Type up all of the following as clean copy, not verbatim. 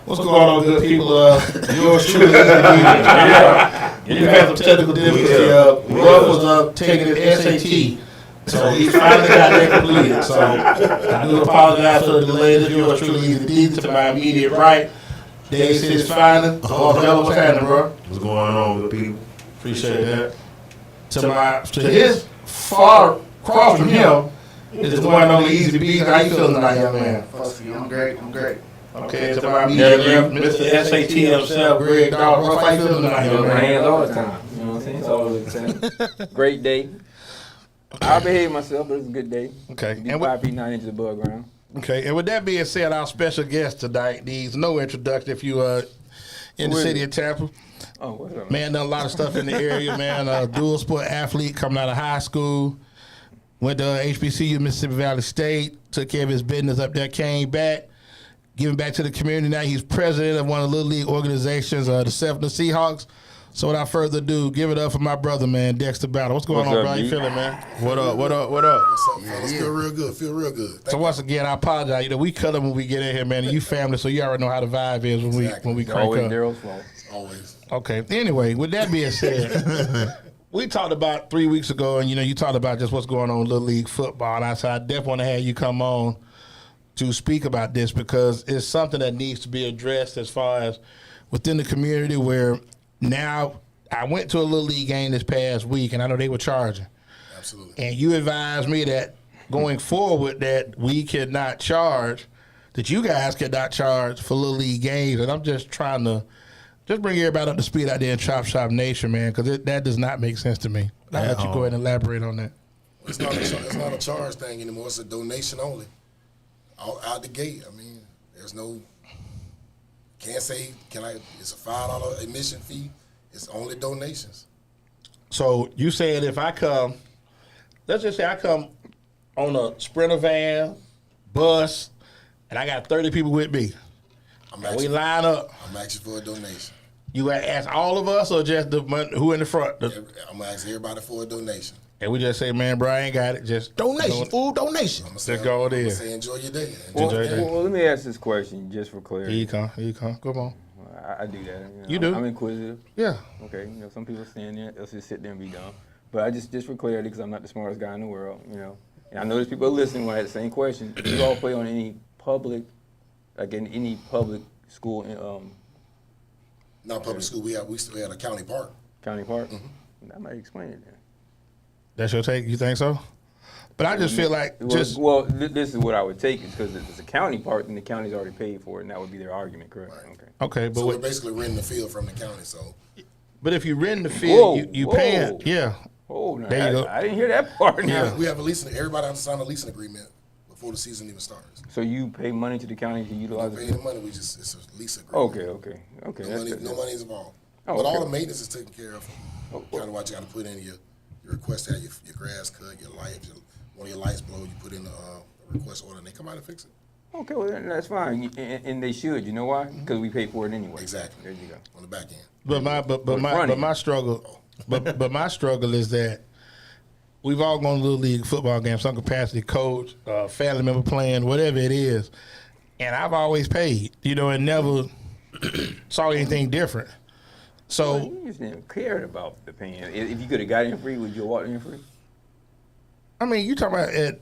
What's going on, good people? Yours truly is the You had some technical difficulty. Ruff was taking his SAT, so he finally got that completed. So I do apologize for the delay. This yours truly is the to my immediate right. Dade says finally. Oh, hell, what's happening, bro? What's going on, good people? Appreciate that. To his far across from him is the one and only EZBZ. How you feeling tonight, young man? I'm great. Okay, to my immediate left, Mr. SAT himself, Greg Dawes. Ruff, how you feeling tonight, young man? Hands all the time. You know what I'm saying? It's always the same. Great day. I behave myself, but it's a good day. Okay. Be 5 feet 9 inches above ground. Okay, and with that being said, our special guest tonight needs no introduction if you in the city of Tampa. Oh, what's up, man? Done a lot of stuff in the area, man. Dual sport athlete coming out of high school. Went to HBCU, Mississippi Valley State. Took care of his business up there, came back. Giving back to the community. Now he's president of one of the Little League organizations, the Seahawks. So without further ado, give it up for my brother, man, Dexter Battle. What's going on, bro? How you feeling, man? What up? What's up, fellas? Feel real good. So once again, I apologize. You know, we cut them when we get in here, man. And you family, so you already know how the vibe is when we crank always up. Daryl's fault. Always. Okay. Anyway, with that being said, we talked about 3 weeks ago, and you talked about just what's going on in Little League football. And I said I definitely want to have you come on to speak about this because it's something that needs to be addressed as far as within the community where now I went to a Little League game this past week and I know they were charging. Absolutely. And you advised me that going forward that we cannot charge, that you guys cannot charge for Little League games. And I'm just trying to just bring everybody up to speed out there in Chop Shop Nation, man, because that does not make sense to me. I'll let you go ahead and elaborate on that. It's not a charge thing anymore. It's a donation only. Out the gate, I mean, there's no, it's a $5 admission fee. It's only donations. So you said if I come, let's just say I come on a Sprinter van, bus, and I got 30 people with me. We line up. I'm asking for a donation. You gonna ask all of us or just who in the front? I'm gonna ask everybody for a donation. And we just say, man, Brian got it. Just donation, full donation. Just go there. Say enjoy your day. Well, let me ask this question just for clarity. Here you come. Come on. I do that. You do? I'm inquisitive. Yeah. Okay. Some people stand there, they'll just sit there and be dumb. But I just for clarity, because I'm not the smartest guy in the world, And I know there's people listening when I had the same question. Do you all play on any public, any public school? Not public school. We had a county park. County park? Mm-hmm. That might explain it then. That's your take? You think so? But I just feel like this is what I would take is because it's a county park and the county's already paid for it, and that would be their argument, correct? Right. Okay, but so we're basically renting the field from the county. So, but if you rent the field, you paying, yeah. Oh, no, there you go. I didn't hear that part. Yeah, we have a leasing. Everybody has to sign a leasing agreement before the season even starts. So you pay money to the county to utilize it? We pay the money. It's a lease agreement. Okay. No money is involved. Oh, but all the maintenance is taken care of. Kind of what you got to put in your request to have your grass cut, your light, one of your lights blow, you put in a request order, and they come out and fix it. Okay, well then that's fine, and they should. You know why? Because we pay for it anyway. Exactly. There you go. On the back end. But my struggle is that we've all gone to Little League football games, some capacity, coach, family member playing, whatever it is, and I've always paid, and never saw anything different. So you just didn't care about the paying. If you could have got in free, would you have walked in free? I mean, you talking about at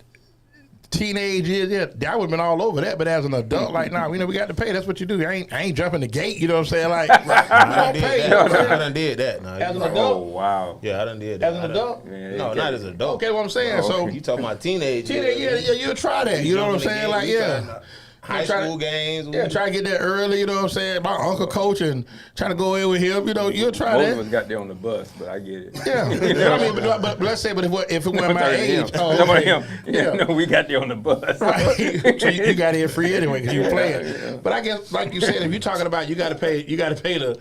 teenage years, yeah, that would have been all over that. But as an adult, like, nah, we got to pay. That's what you do. I ain't jumping the gate. You know what I'm saying? Like, I done did that. No, as an adult? Oh, wow. Yeah, I done did that. As an adult? No, not as an adult. Okay, what I'm saying. So you talking about teenage? Yeah, you'll try that. You know what I'm saying? Like, yeah. High school games. Yeah, try to get there early, you know what I'm saying? My uncle coaching, trying to go in with him, you'll try Both that. of us got there on the bus, but I get it. Yeah. I mean, but let's say, if it weren't my age. No, we got there on the bus. Right. So you got in free anyway because you were playing. Yeah. But I guess, like you said, if you're talking about you got to pay the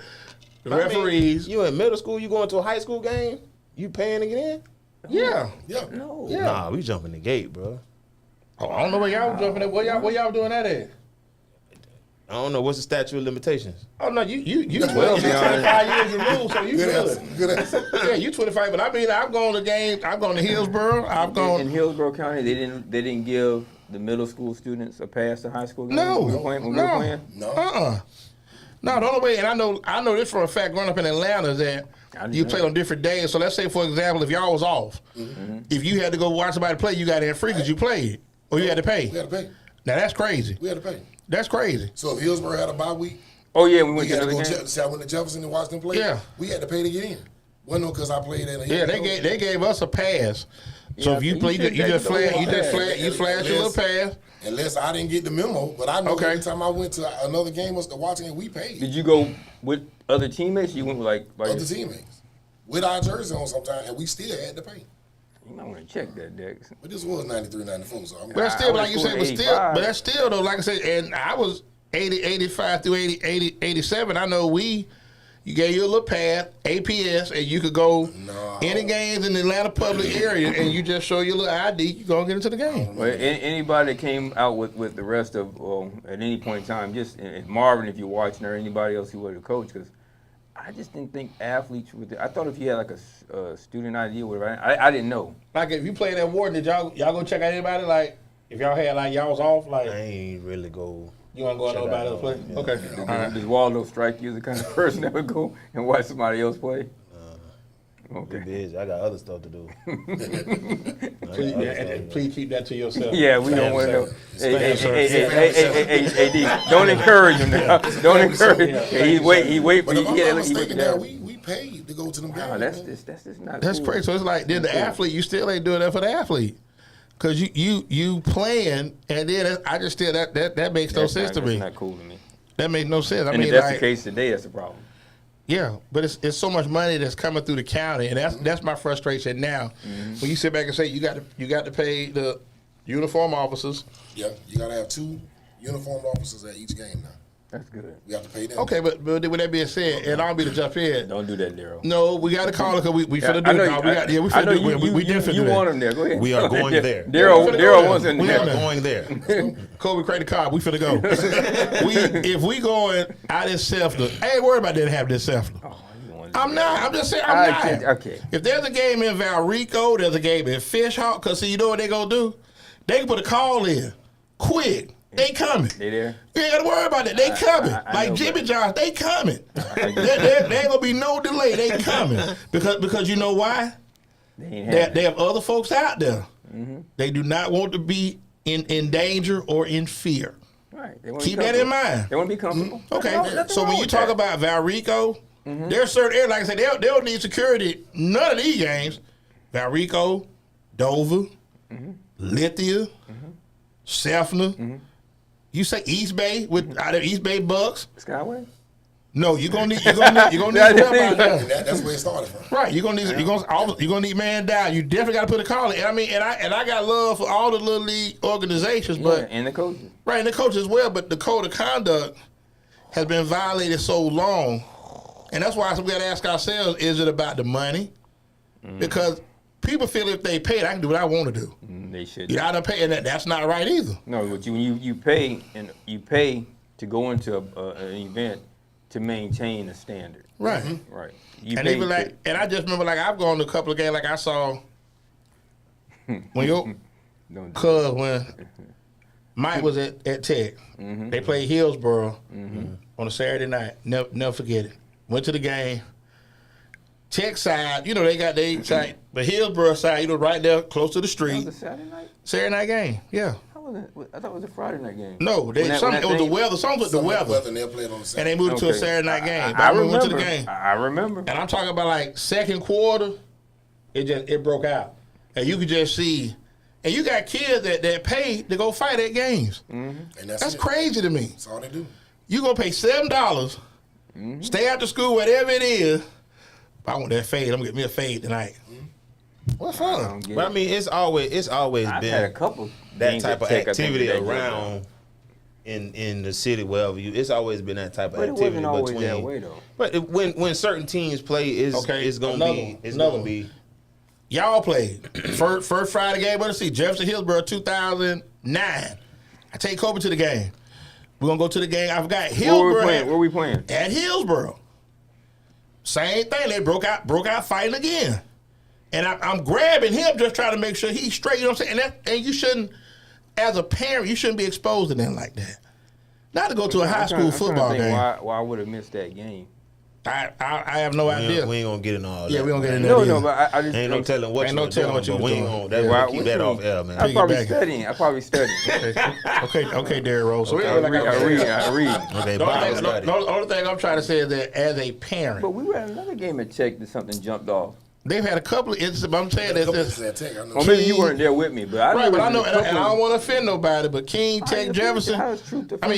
referees. You in middle school, you going to a high school game, you paying to get in? Yeah. No. Yeah. Nah, we jumping the gate, bro. Oh, I don't know where y'all jumping at. Where y'all doing that at? I don't know what's the statute of limitations. Oh no, you 12 25 years removed, so you Good good. answer. Good answer. Yeah, you 25, but I mean, I've gone to games. I've gone to Hillsborough. I've In gone. Hillsborough County, they didn't give the middle school students a pass to high school games No, when we were playing? No. No, the only way, and I know this for a fact. Growing up in Atlanta, is that you played on different days. So let's say, for example, if y'all was off, if you had to go watch somebody play, you got in free because you played, or you had to pay. We had to pay. Now that's crazy. We had to pay. That's crazy. So if Hillsborough had a bye week, Oh yeah, we we went to had to another go. game. See, I went to Jefferson and watched them play. Yeah. We had to pay to get in. Wasn't no because I played at a Yeah, they gave us a pass. So Yeah, if you you play, should you take just the flash, whole you flash your little pass. Unless I didn't get the memo, but I know Okay. every time I went to another game was to watch it, and we paid. Did you go with other teammates? You went with like Other teammates with our jersey on sometimes, and we still had to pay. you might want to check that, Dex. But this was 93, 94, so I'm But that's I still, went like you to said, school in but 85. that's still though, like I said, and I was 80, 85 through 80, 87. I know you gave you a little pad, APS, and you could go any games in the Atlanta public area, and you just show your little ID, you go and get into the game. Well, anybody that came out with the rest of, at any point in time, just and Marvin, if you're watching, or anybody else who was a coach, because I just didn't think athletes would. I thought if you had like a student ID or whatever, I didn't know. Like if you played at Warden, did y'all go check out anybody? Like if y'all had like y'all was off, like I ain't really go. you want to go out check nobody out else play? no- Okay, yeah. all right. Does Waldo strike you as the kind of person that would go and watch somebody else play? Okay. Bitch, I got other stuff to do. Please, and please keep that to yourself. Yeah, we don't want to know. Spam, sir. Hey, D, don't encourage him now. Don't encourage him. Yeah. He wait. But if I'm not He wait mistaken, down. now we paid to go to them games. Nah, that's man. just not. That's cool. crazy. So it's like then the athlete, you still ain't doing that for the athlete. Cause you playing, and then I just still that makes no sense to me. That's not cool to me. That makes no sense. I And mean, if that's like, the case today, that's the problem. yeah, but it's so much money that's coming through the county, and that's my frustration now. When you sit back and say you got to pay the uniform officers. Yeah, you got to have 2 uniformed officers at each game now. That's good. We have to pay them. Okay, but with that being said, and I'll be to jump in. Don't do that, Daryl. No, we got to call it because we finna I do know it. you- We I know finna do it. We you finna do want that. him there. Go ahead. We are going there. Daryl wants in We We are are there. going there. Kobe Craig the car. We finna go. If we going out in Sefton, I ain't worried about that having this Sefton. Oh, you want to I'm do not. that. I'm just saying. I I'm not. can't- okay. If there's a game in Valrico, there's a game in Fishhawk. Cause see, you know what they gonna do? They can put a call in, quick. They coming. They there? You ain't gotta worry about that. They coming. I Like know, Jimmy but- John's, they coming. there ain't gonna be no delay. They coming because you know why? They ain't having They have other folks out there. Mm-hmm. They do not want to be in danger or in fear. Right. They wanna Keep be that in comfortable. mind. They want to be comfortable. Okay, Nothing so wrong when you with talk that. about Valrico, there's certain areas, like I said, they don't need security. None of these games. Valrico, Dover, Lithia, Selfner. You say East Bay with out of East Bay Bucks? Skyway? No, you're gonna need help out there. And that's where it started from. Right, you're gonna need man down. You definitely got to put a call in. I mean, and I got love for all the little league organizations, Yeah, but and the coaches. right, and the coaches as well. But the code of conduct has been violated so long, and that's why we got to ask ourselves: is it about the money? Because people feel if they pay it, I can do what I want to do. They should. Yeah, I don't pay, and that's not right either. No, but you pay to go into an event to maintain a standard. Right. Right. You And pay even like, and I just remember like I've gone to a couple of games. Like I saw when you don't do cuz when Mike was at Tech, they played Hillsborough on a Saturday night. Never forget it. Went to the game. Tech side, you know they got their side, but Hillsborough side, you know, right there close to the that street. was a Saturday night? Saturday night game, yeah. How was it? I thought it was a Friday night game. No, When it that was the thing- weather. Something with the Some of weather, and they'll play it on the and Saturday. they moved it to a Okay. Saturday night game. But I remember remember. went to the game. I remember. And I'm talking about like second quarter, it broke out. And you could just see, and you got kids that pay to go fight at games. And That's it. crazy to me. That's all they do. You gonna pay $7, stay after school, whatever it is. I want that fade. I'm gonna get me a fade tonight. What I fun? don't get But I it. mean, it's always I've been had a couple that games type at of Tech, I think, activity that day. around in the city wherever you. It's always been that type of But it activity wasn't always between. that way though. But when certain teams play, it's gonna be. Y'all played first Friday game of the season, Jefferson Hillsborough 2009. I take Kobe to the game. We're going to go to the game. I forgot. Where we playing? At Hillsborough. Same thing. They broke out fighting again. And I'm grabbing him just trying to make sure he's straight. You know what I'm saying? And you shouldn't, as a parent, you shouldn't be exposed to that like that. Not to go to a high school football game. Why I would have missed that game. I have no idea. We ain't gonna get in all that. Yeah, we don't get in there. No, but I just ain't no telling what you were doing. Keep that off air, man. I'm probably studying. Okay, Derrick Rose. So I read. Okay, the only thing I'm trying to say is that as a parent. But we were at another game at Tech that something jumped off. They've had a couple of instances, but I'm saying that. Well, maybe you weren't there with me, but I know, and I don't want to offend nobody, but King, Tech, Jefferson,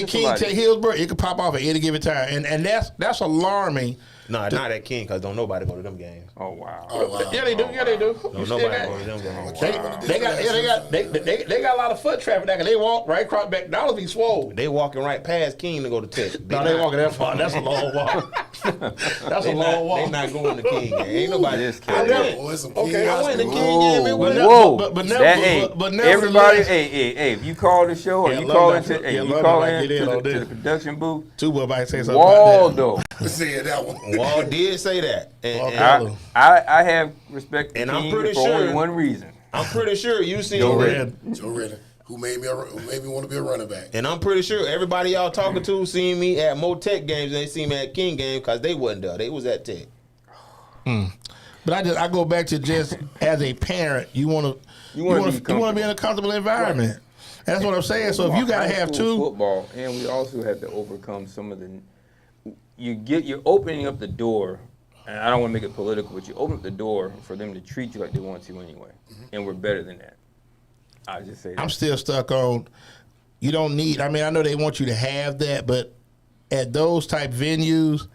King, Tech, Hillsborough, it could pop off at any given time, and that's alarming. Nah, not at King, because don't nobody go to them games. Oh, wow. Yeah, they do. Don't nobody go to them games. They got a lot of foot traffic. They walk right across back. Dollars be swole. They walking right past King to go to Tech. They walking that far. That's a long walk. That's a long walk. They not going to King game. Ain't nobody. Okay, I went to King game. Whoa. But never. Everybody, hey, if you call the show or you call into the production booth, Tuba might say something Waldo. about that. Said that one. Wall did say that. I have respect and for I'm pretty for sure only one reason. I'm pretty sure you seen Joe Redden, who made me want to be a running back. And I'm pretty sure everybody y'all talking to seen me at more Tech games than they seen me at King game because they wasn't there. They was at Tech. But I go back to just as a parent, you want to be in a comfortable environment. Right. That's what I'm saying. So if you gotta have two football, and we also have to overcome some of the. You're opening up the door, and I don't want to make it political, but you open up the door for them to treat you like they want to anyway, and we're better than that. I just say that. I'm still stuck on. You don't need. I mean, I know they want you to have that, but at those type venues,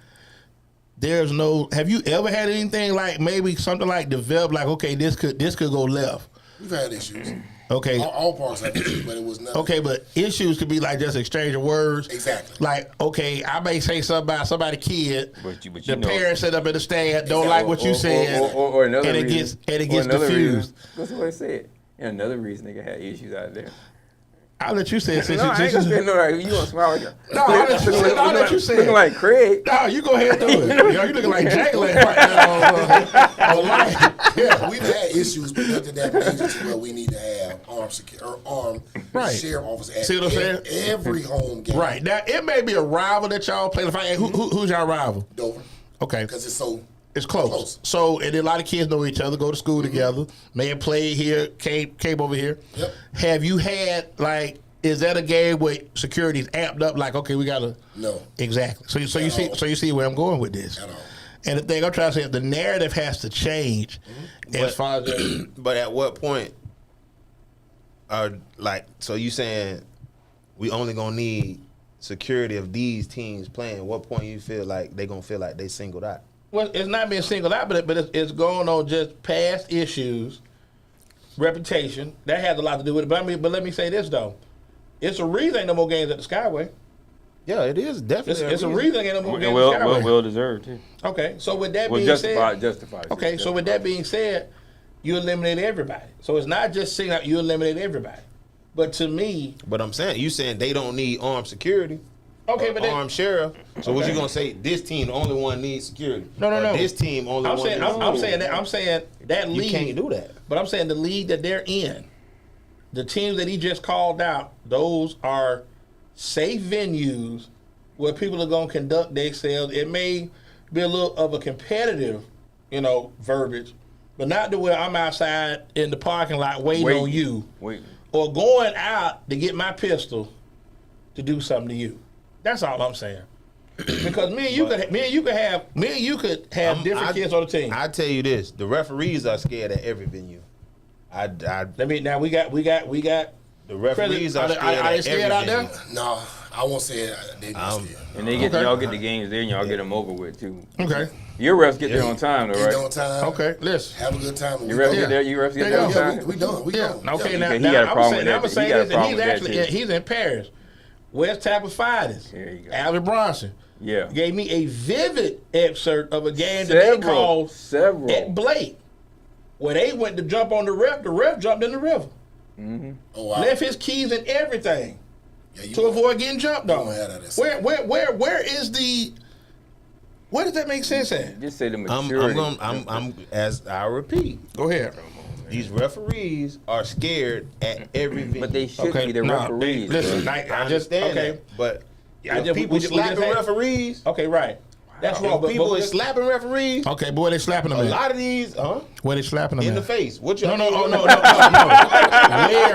there's no. Have you ever had anything like maybe something like develop? Like, okay, this could go left. We've had issues. Okay. All parts have issues, but it was nothing. Okay, but issues could be like just exchange of words. Exactly. Like, okay, I may say something about somebody's kid. But you the parents sit up in the stand, don't like what you said, or another and reason, it gets diffused. That's what I said. And another reason they can have issues out there. I'll let you say it. No, I ain't gonna say no. You gonna smile like that? No, I'll let you say it. Looking like Craig. No, you go ahead and do it. You looking like Jalen right now. Yeah, we've had issues, but nothing that major to where we need to have armed sheriff officers at every home game. Right. Now, it may be a rival that y'all play. Who's y'all rival? Dover. Okay. Because it's so... It's close. So, and a lot of kids know each other, go to school together. May have played here, came over here. Yep. Have you had, like, is that a game where security's amped up? Like, okay, we got to. No. Exactly. So you see where I'm going with this. At all. And the thing I'm trying to say, the narrative has to change as far as. But at what point so you saying we only going to need security of these teams playing? What point you feel like they going to feel like they singled out? Well, it's not being singled out, but it's going on just past issues, reputation. That has a lot to do with it. But let me say this, though. It's a reason ain't no more games at the Skyway. Yeah, it is definitely. It's a reason ain't no more games at the Skyway. Well deserved, too. Okay, so with that being justified. Okay, so with that being said, you eliminate everybody. So it's not just saying that you eliminate everybody. But to me... But I'm saying, you saying they don't need armed security. Okay, but armed sheriff. So what you gonna say? This team, the only one needs security. No. This team, only one. I'm saying that league. You can't do that. But I'm saying the league that they're in, the teams that he just called out, those are safe venues where people are gonna conduct themselves. It may be a little of a competitive, verbiage, but not to where I'm outside in the parking lot waiting on you, or going out to get my pistol to do something to you. That's all I'm saying. Because me and you could have different kids on the team. I tell you this: the referees are scared at every venue. Now we got the referees are scared at every venue. No, I won't say it. They scared. And y'all get the games there, and y'all get them over with too. Okay. Your refs get there on time, though, right? Get on time. Okay, listen. Have a good time. Your refs get there. Your refs get there on time. We done. We done. Okay, yeah. now I'm saying this, and he's in Paris. West Tampa Fighters. There you go. Alvin Bronson. Yeah. Gave me a vivid excerpt of a game that they called at Blake, where they went to jump on the ref jumped in the river. Oh, wow. Left his keys and everything. to avoid getting jumped on. don't have that at Where does that make sense at? Just say the maturity. As I repeat, Go ahead. these referees are scared at every venue. But they should be the referees. Listen, bro. I I just understand okay. that, but I just- people we just slapping had- referees. Okay, right. That's wrong. But People is just- slapping referees. Okay, boy, they slapping them A in. lot of these, Where they slapping them in the face. What you? No. Where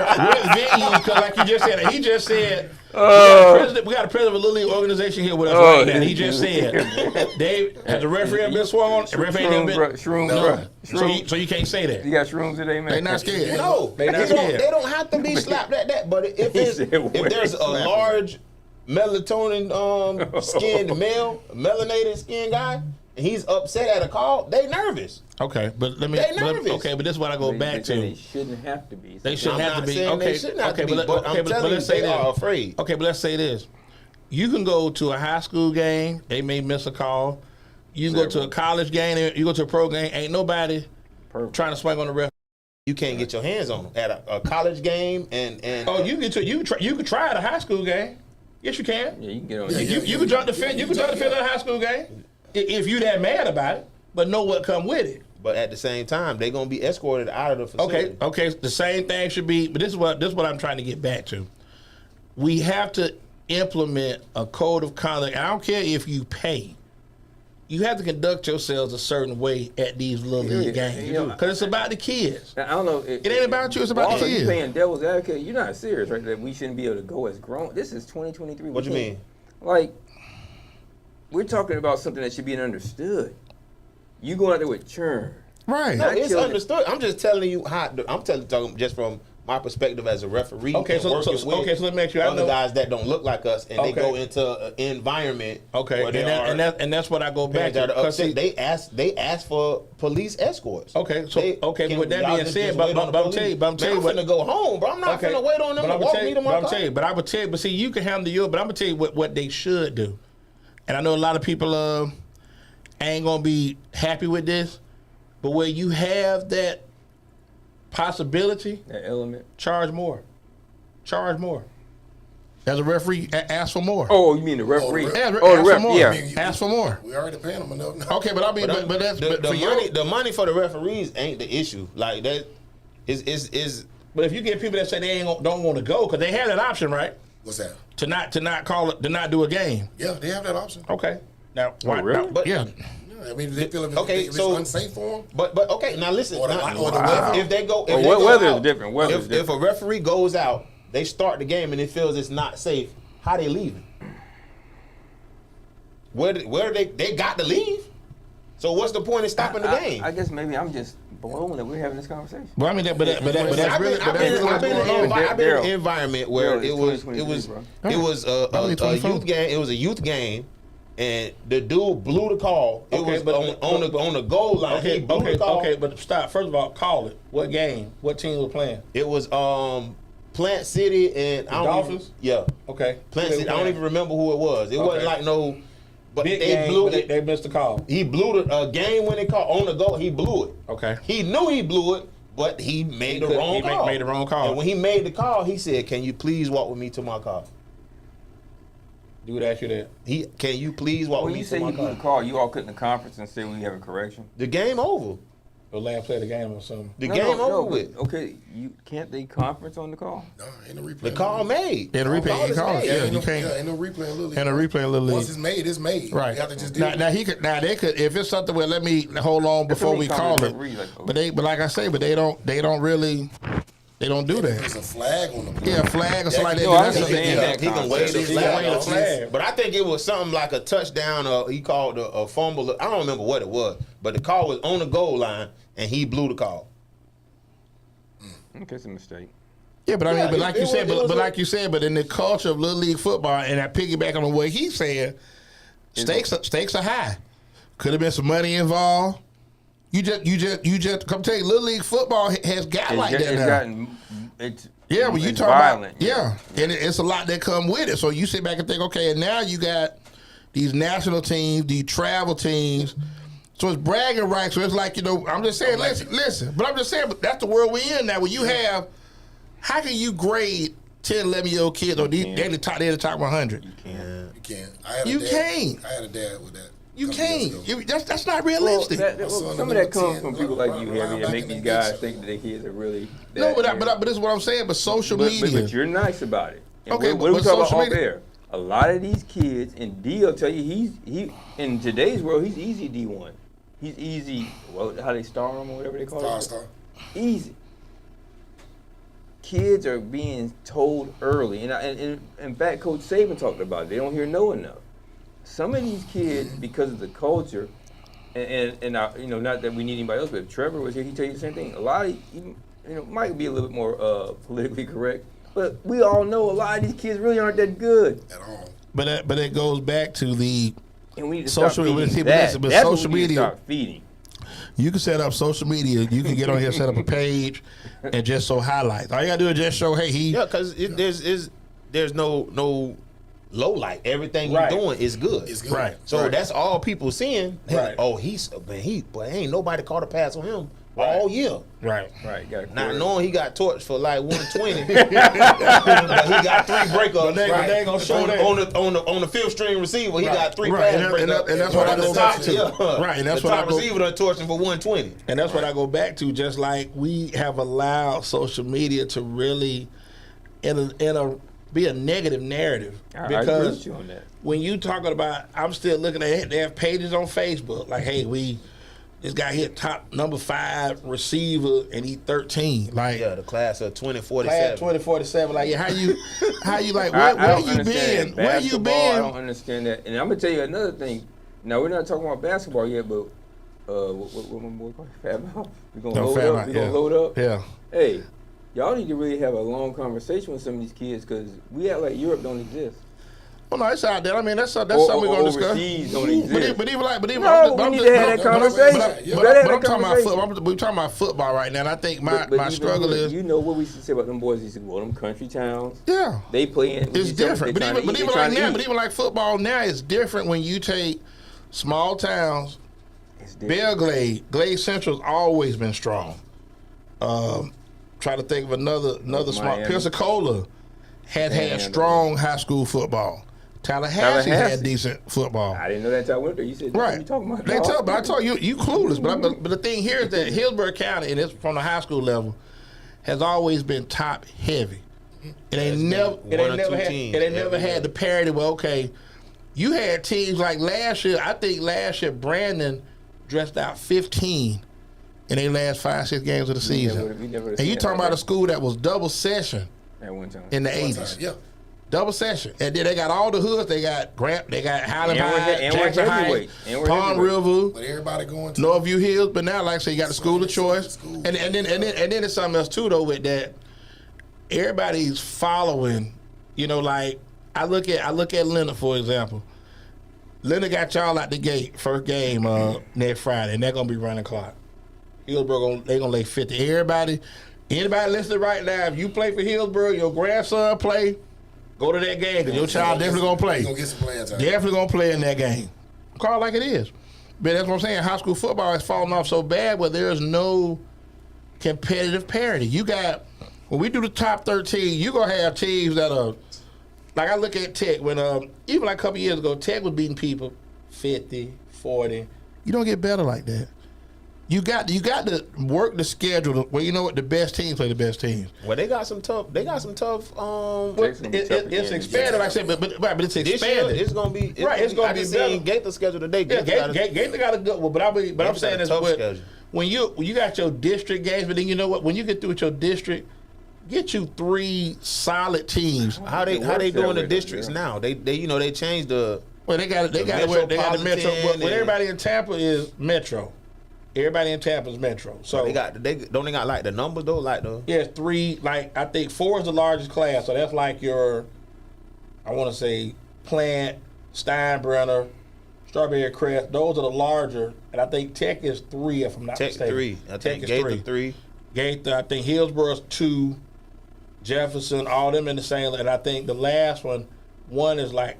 venues? Because like you just said, he just said. We got a president of a little league organization here with us right now. He just said, Dave, has the referee been sworn? The referee ain't been. Shrooms, So you can't say that. You got shrooms today, man? They not scared. No, They not they scared. don't have to be slapped at that. But if there's a large melatonin skinned male, melanated skinned guy, and he's upset at a call, they nervous. Okay, but let me. They nervous. Okay, but this is what I go back They to. shouldn't have to be. They shouldn't I'm have to not be. saying Okay, they shouldn't have okay, to be, but I'm telling you, let's say they this. are afraid. Okay, but let's say this. You can go to a high school game, they may miss a call. You can go to a college game, you go to a pro game, ain't nobody trying to swing on the ref. You can't get your hands on them at a college game and Oh, you can try at a high school game. Yes, you can. Yeah, you can get on. You can jump the fence. You can jump the fence at a high school game if you that mad about it, but know what come with it. but at the same time, they're gonna be escorted out of the facility. Okay. The same thing should be. But this is what I'm trying to get back to. We have to implement a code of conduct. And I don't care if you pay. You have to conduct yourselves a certain way at these little league games because it's about the kids. I don't know. It ain't about you. It's about the Also, you kids. playing devil's advocate. You're not serious, right? That we shouldn't be able to go as grown. This is 2023. What you mean? Like, we're talking about something that should be understood. You going out there with churn. Right. No, it's children. understood. I'm just telling you how. Talking just from my perspective as a referee. Okay, and so working with let me make sure I other know. guys that don't look like us, and they Okay. go into an environment. Okay, where there are and that's what I go back parents that to. are 'Cause upset. see- They ask for police escorts. Okay, so Can with that y'all being just said, wait but on the I'm telling you, police? Man, I'm what. finna go home, bro. I'm not finna wait on them to walk me to my car. I would tell you, but see, you can handle your, but I'm gonna tell you what they should do. And I know a lot of people ain't gonna be happy with this, but where you have that possibility, That element. charge more. Charge more. As a referee, ask for more. Oh, you mean the referee? Ask the for ref. more. Yeah. Ask for more. We already paying them enough now. Okay, but I mean, but that's the for money. The money for the referees ain't the issue. Like that is. But if you get people that say they don't want to go because they have that option, right? What's that? To not call it, to not do a game. Yeah, they have that option. Okay. Now, why? really? But Yeah. Yeah, I mean, they feel if Okay, it's so- unsafe for them. But okay, now listen. Or the- now, or the weather. if they go, if Or they go weather is out, different, weather is if a referee goes out, they start the game and it feels it's not safe. How they leaving? Where they got to leave? So what's the point of stopping the game? I guess maybe I'm just blown that we're having this conversation. Well, I mean, but that's really I've been what's going on. I've been in an environment where Daryl, it it's was 2023, a youth game. It was a youth game, and the dude blew the call. It Okay, was but- on the goal line. He blew the call. Okay, but stop. First of all, call it. What game? What team was playing? It was Plant City and I don't Dolphins? Even, yeah, Okay. Plant Who they City. I don't playing? even remember who it was. It wasn't like no, but Big they game, blew but it. they missed the call. He blew the game winning call on the goal. He blew it. Okay. He knew he blew it, but he made the wrong call. Made the wrong call. And when he made the call, he said, "Can you please walk with me to my car?" Dude asked you that. Can you please walk When with you me say to my you blew car? the call, you all couldn't the conference and say we have a correction. The game over. The last play of the game or something. The game over with. Okay, you can't they conference on the call? No, ain't no replay. The call made. Yeah, the replay, Call you is call it. made. Yeah, ain't you no, can't. yeah, ain't no replay in Little League. And a replay in Little League. Once it's made, it's made. Right. You have to just deal Now, with now it. he could. Now they could. If it's something where let me hold on That's before what we we call call it. it referee, like, But like I say, but they don't really. They don't do There's that. a flag on the play. Yeah, a flag or something like that. No, I That's understand something- that. He can wave the He can flag. wave the flag. But I think it was something like a touchdown or he called a fumble. I don't remember what it was. But the call was on the goal line and he blew the call. Okay, it's a mistake. Yeah, but I mean, Yeah, but like it you was- said, it was but a- like you said, but in the culture of Little League football, and I piggyback on what he said, stakes are high. Could have been some money involved. You just come tell you, Little League football has got like that now. Yeah, when you it's talk violent. about and it's a lot that come with it. So you sit back and think, okay, and now you got these national teams, these travel teams. So it's bragging rights. So it's like, I'm just saying, listen. But I'm just saying, but that's the world we're in now. Where you have, how can you grade 10, 11-year-old kids, or they're in the top 100. Yeah. You can't. I had a You dad, can't. I had a dad with that. You a couple years can't. ago. That's not realistic. Some of that comes from people like you, Heavy, that make these guys think that their kids are really. No, but this is what I'm saying. But social media. But you're nice about it. And Okay, what are we but talking about social off media- air? A lot of these kids, and D will tell you, he in today's world, he's easy D1. He's easy. Well, how they star him or whatever they call it. 5-star. Easy. Kids are being told early, and in fact, Coach Saban talked about it. They don't hear no enough. Some of these kids, because of the culture, and not that we need anybody else, but if Trevor was here, he'd tell you the same thing. A lot of, might be a little bit more politically correct, but we all know a lot of these kids really aren't that good. At all. But it goes back to the And we need to social start media. feeding But that. but That's social what we need to media. start feeding. You can set up social media. You can get on here, set up a page, and just show highlights. All you gotta do is just show, hey, Yeah, because there's no low light. Everything Right. you're doing is good. It's good. Right. So that's all people seeing. Hey, Right. oh, ain't nobody caught a pass on him all year. right. Right. Got Not knowing he got torched for like 120, but he got 3 breakups. But they ain't gonna show that. on the 5th string receiver. He got 3 Right, pass and breakups. that's what I go back to. Yeah. Right, and that's the what I top go. receiver done torched him for 120. And that's what I go back to. Just like we have allowed social media to really, be a negative narrative. I agree Because with you on that. when you talking about, I'm still looking at, they have pages on Facebook like, hey, this guy hit top number 5 receiver and he 13. Like, Yeah, the class of class 2047. 2047. Like, yeah, how you like, I where don't you understand been? Where you basketball. I been? don't understand that. And I'm gonna tell you another thing. Now we're not talking about basketball yet, but what my boy called Fab Mouth? We gonna load up. We gonna load up. Yeah. Hey, y'all need to really have a long conversation with some of these kids because we act like Europe don't exist. Well, no, it's out there. I mean, that's something Or we're gonna discuss. overseas don't exist. But even No, I'm we just- need to have that conversation. But We gotta have I'm that talking about conversation. football. We're talking about football right now, and I think my But even struggle when- is, you know what we used to say about them boys? Used to go them country towns. yeah, They play in. it's different. But even like football now, it's different when you take small towns. Belgrade, Glade Central's always been strong. Try to think of another small. Miami. Pensacola had Panhandle. strong high school football. Tallahassee had Tallahassee. decent football. I didn't know that until I went there. You said, Right. What you talking about? They dog?" tell, but I told you clueless. But the thing here is that Hillsborough County, and it's from the high school level, has always been top heavy. It ain't never had the parity. Well, okay, you had teams like last year. I think last year Brandon dressed out 15 in their last 5-6 games of the season. we never And you seen talking that about a school that was double session at one time. in the One 80s. time, yeah. Double session, and then they got all the hoods. They got Grant, they got Highland And we're High, and we're Jackson High, heavyweights. And we're Palm heavyweights. River, But everybody going to Northview Hills. But now, like I say, you got the school of choice, School. and then it's something else too though with that. Everybody's following. You know, like I look at Leonard for example. Leonard got y'all out the gate first game next Friday, and they're gonna be running clock. Hillsborough they gonna lay 50. Anybody listening right now, if you play for Hillsborough, your grandson play, go to that game because your child definitely gonna play. He gonna get some playing time. Definitely gonna play in that game. Call it like it is. But that's what I'm saying. High school football has fallen off so bad where there's no competitive parity. You got when we do the top 13, you gonna have teams that are like I look at Tech when even like a couple years ago, Tech was beating people 50, 40. You don't get better like that. You got to work the schedule where you know what the best teams play the best teams. Well, they got some tough. Jackson It's again. expanded, like I said, but it's This year, expanded. it's gonna be Right, it's gonna I be just better. seen Gaither schedule today. Yeah, Gaither got a good one, but I'm Gaither saying got a is tough what schedule. when you got your district games, but then you know what? When you get through with your district, get you 3 solid teams. How they It works that doing the way, districts yeah. now? They changed the. Well, they got the metro. Metropolitan But everybody in Tampa is metro. Everybody in Tampa is metro. So They got like the numbers though, like the. yeah, 3. Like I think 4 is the largest class, so that's like your, I want to say Plant, Steinbrenner, Strawberry Crest. Those are the larger, and I think Tech is 3 if I'm not Tech mistaken. 3. I Tech think is Gaither 3. Gaither, I think Hillsboro's 2, Jefferson, all them in the same. And I think the last one is like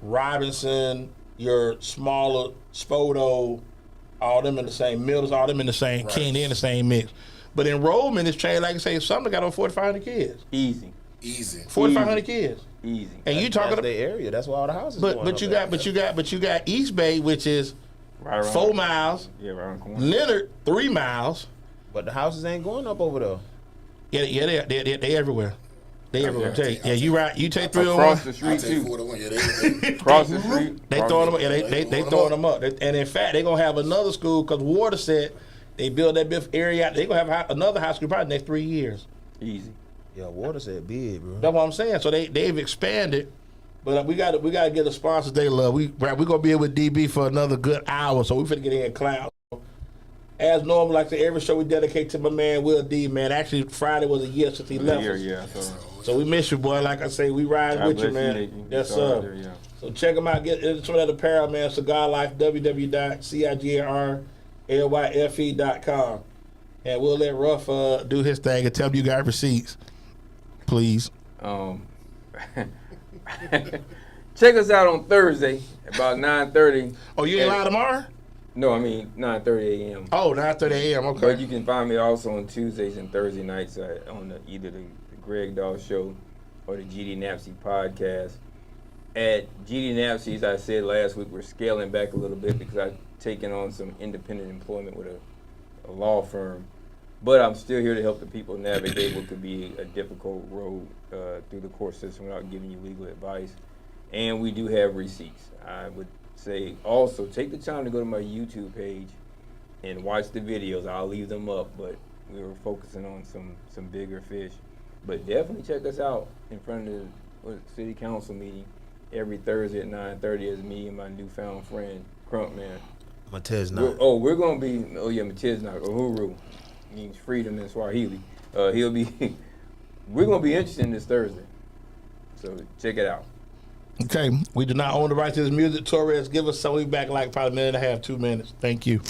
Robinson, your smaller Spoto, all them in the same. Mills, all them in the same. Right. King in the same mix. But enrollment is changed. Like I say, some got over 4,500 kids. Easy. Easy. 4,500 kids. Easy. And you talking That's about, their area. That's why all the houses. going but up you there. got you got East Bay, which is Right around 4 miles. Yeah, right around the corner. Leonard 3 miles. But the houses ain't going up over there. Yeah, they everywhere. They everywhere. Okay. Take, yeah, you right. You take Across 301. the I'll street take too. 41. Yeah, they Across the street. They throwing them. Yeah, they throwing them up. And in fact, they gonna have another school because Water said they build that big area out. They gonna have another high school probably next 3 years. Easy. Yeah, water said big, bro. That's what I'm saying. So they've expanded. But we got to get the sponsors they love. We gonna be here with DB for another good hour. So we finna get in cloud. As normal, like I say, every show we dedicate to my man Will D. Man, actually Friday was a year since he left. Yeah, us. yeah. So we miss you, boy. Like I say, we ride God with you, bless man. Nathan. Yes, It's all sir. there, yeah. So check them out. Get some of that apparel, man. Cigar Life, www.cigarlyfe.com. And we'll let Ruff do his thing and tell him you got receipts, please. Check us out on Thursday about 9:30. Oh, you ain't live tomorrow? No, I mean 9:30 a.m. Oh, 9:30 a.m. Okay. But you can find me also on Tuesdays and Thursday nights on either the Greg Daw Show or the GD Napsy podcast. At GD Napsy, as I said last week, we're scaling back a little bit because I've taken on some independent employment with a law firm. But I'm still here to help the people navigate what could be a difficult road through the court system without giving you legal advice. And we do have receipts. I would say also take the time to go to my YouTube page and watch the videos. I'll leave them up, but we were focusing on some bigger fish. But definitely check us out in front of the city council meeting every Thursday at 9:30 as me and my newfound friend, Crump Man. Matez not. We're going to be, Matiznaq, Uhuru, means freedom in Swahili. We're going to be interested in this Thursday. So check it out. Okay. We do not own the rights to this music. Torres, give us something back like probably a minute and a half, 2 minutes. Thank you.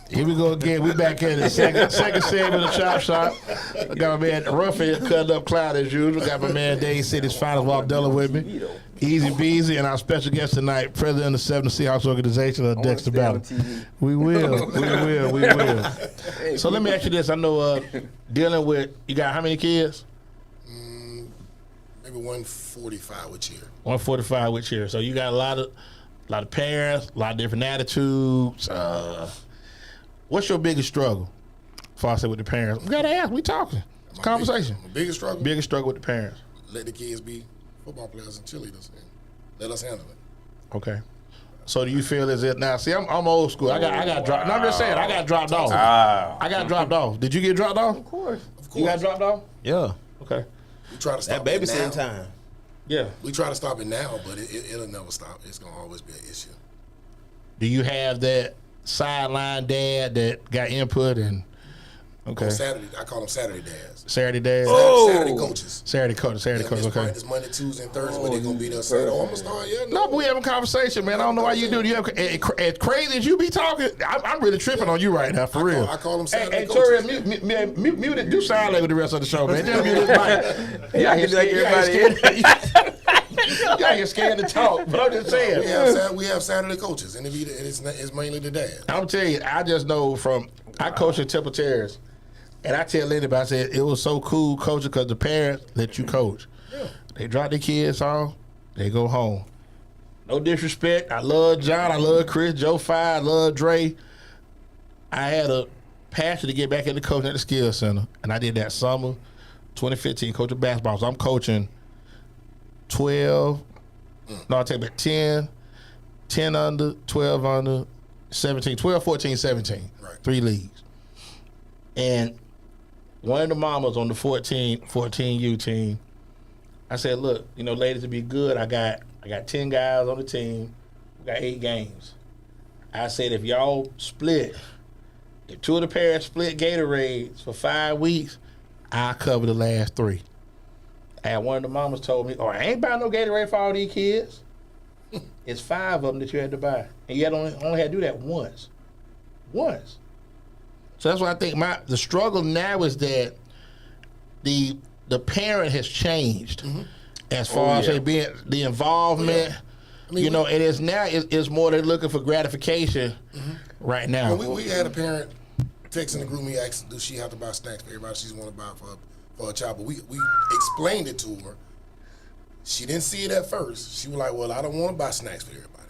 Here we go again. We back in the second segment of the Chop Shop. I got my man Ruff here cutting up cloud as usual. Got my man Dade City's finest Wabdella with me. EZBZ and our special guest tonight, President of the 7 Seahawks organization, Dexter Dade. We will. So let me ask you this. I know dealing with, you got how many kids? Maybe 145 with cheer. 145 with cheer. So you got a lot of parents, a lot of different attitudes. What's your biggest struggle? Before I say with the parents, we gotta ask. We talking. It's conversation. My biggest struggle. Biggest struggle with the parents. Let the kids be football players and cheerleaders, and let us handle it. Okay. So do you feel as if now? See, I'm old school. I got dropped. No, I'm just saying I got dropped off. I got dropped off. Did you get dropped off? Of course. You got dropped off? Yeah. Okay. We try to stop That it babysitting now. time. Yeah. We try to stop it now, but it'll never stop. It's gonna always be an issue. Do you have that sideline dad that got input and okay? On Saturday, I call them Saturday dads. Saturday dad. Saturday coaches. Saturday coach. It's Okay. It's Monday, Tuesday, and Thursday, but they're gonna be there Saturday. Oh, I'm gonna start. Yeah, No, but we having a conversation, man. I don't know why you do. You have as crazy as you be talking. I'm really tripping on you right now, for real. I call them Saturday Hey, coaches. Tori, mute it. Do sign language the rest of the show, man. Just mute his mic. Yeah, he's like everybody. Y'all ain't scared to talk, but I'm just saying. We have Saturday coaches, and it's mainly the dad. I'm telling you, I just know I coach at Temple Terrace, and I tell anybody, I said, it was so cool coaching because the parents let you coach. Yeah. They drop their kids off, they go home. No disrespect. I love John, I love Chris, Joe Fire, I love Dre. I had a passion to get back into coaching at the Skills Center, and I did that summer 2015, coaching basketball. So I'm coaching 12, no, I take back 10 under, 12 under, 17, 12, 14, 17. Right. 3 leagues. And one of the mamas on the 14U team, I said, look, ladies, to be good, I got 10 guys on the team. We got 8 games. I said, if y'all split, if 2 of the parents split Gatorades for 5 weeks, I'll cover the last 3. And one of the mamas told me, I ain't buying no Gatorade for all these kids. It's 5 of them that you had to buy. And you had only had to do that once. So that's why I think the struggle now is that the parent has changed as far as being the involvement. I mean, it is now it's more they're looking for gratification right now. Well, we had a parent texting the group. We asked, does she have to buy snacks for everybody she's want to buy for a child? But we explained it to her. She didn't see it at first. She was like, well, I don't want to buy snacks for everybody.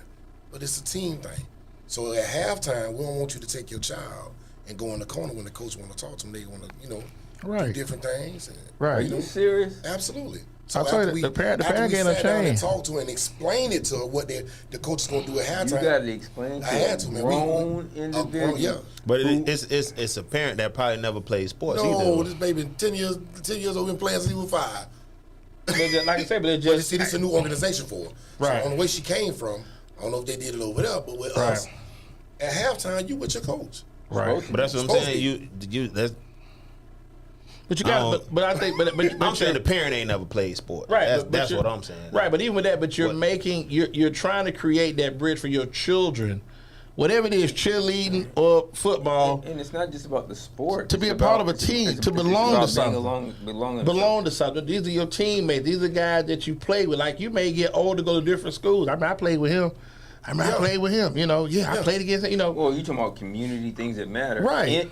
But it's a team thing. So at halftime, we don't want you to take your child and go in the corner when the coach want to talk to them. They want to, do different things. And, Right. Are you serious? Absolutely. I told you, the parent getting a down and change. talk to her and explain it to her what the coach is going to do at halftime. You got to explain to I had to, man. grown individual. Yeah. But it's a parent that probably never played sports No, either. this baby 10 years old, been playing since he was 5. Like I said, but it But just see, this is a new organization for her. Right. So on the way she came from, I don't know if they did it over there, but with us, at halftime, you with your coach. right. But that's what I'm Supposed saying. But you got, but I think, but I'm saying the parent ain't never played sport. right. That's you're- what I'm saying. Right, but even with that, but you're What? making, you're trying to create that bridge for your children, whatever it is, cheerleading or football, And it's not just about the sport. To be It's a part about- of a team, it's to about belong to being something. belong to something. These are your teammates. These are guys that you play with. Like you may get older, go to different schools. I played with him. I played with him. I played against him. Well, you talking about community things that matter, Right. And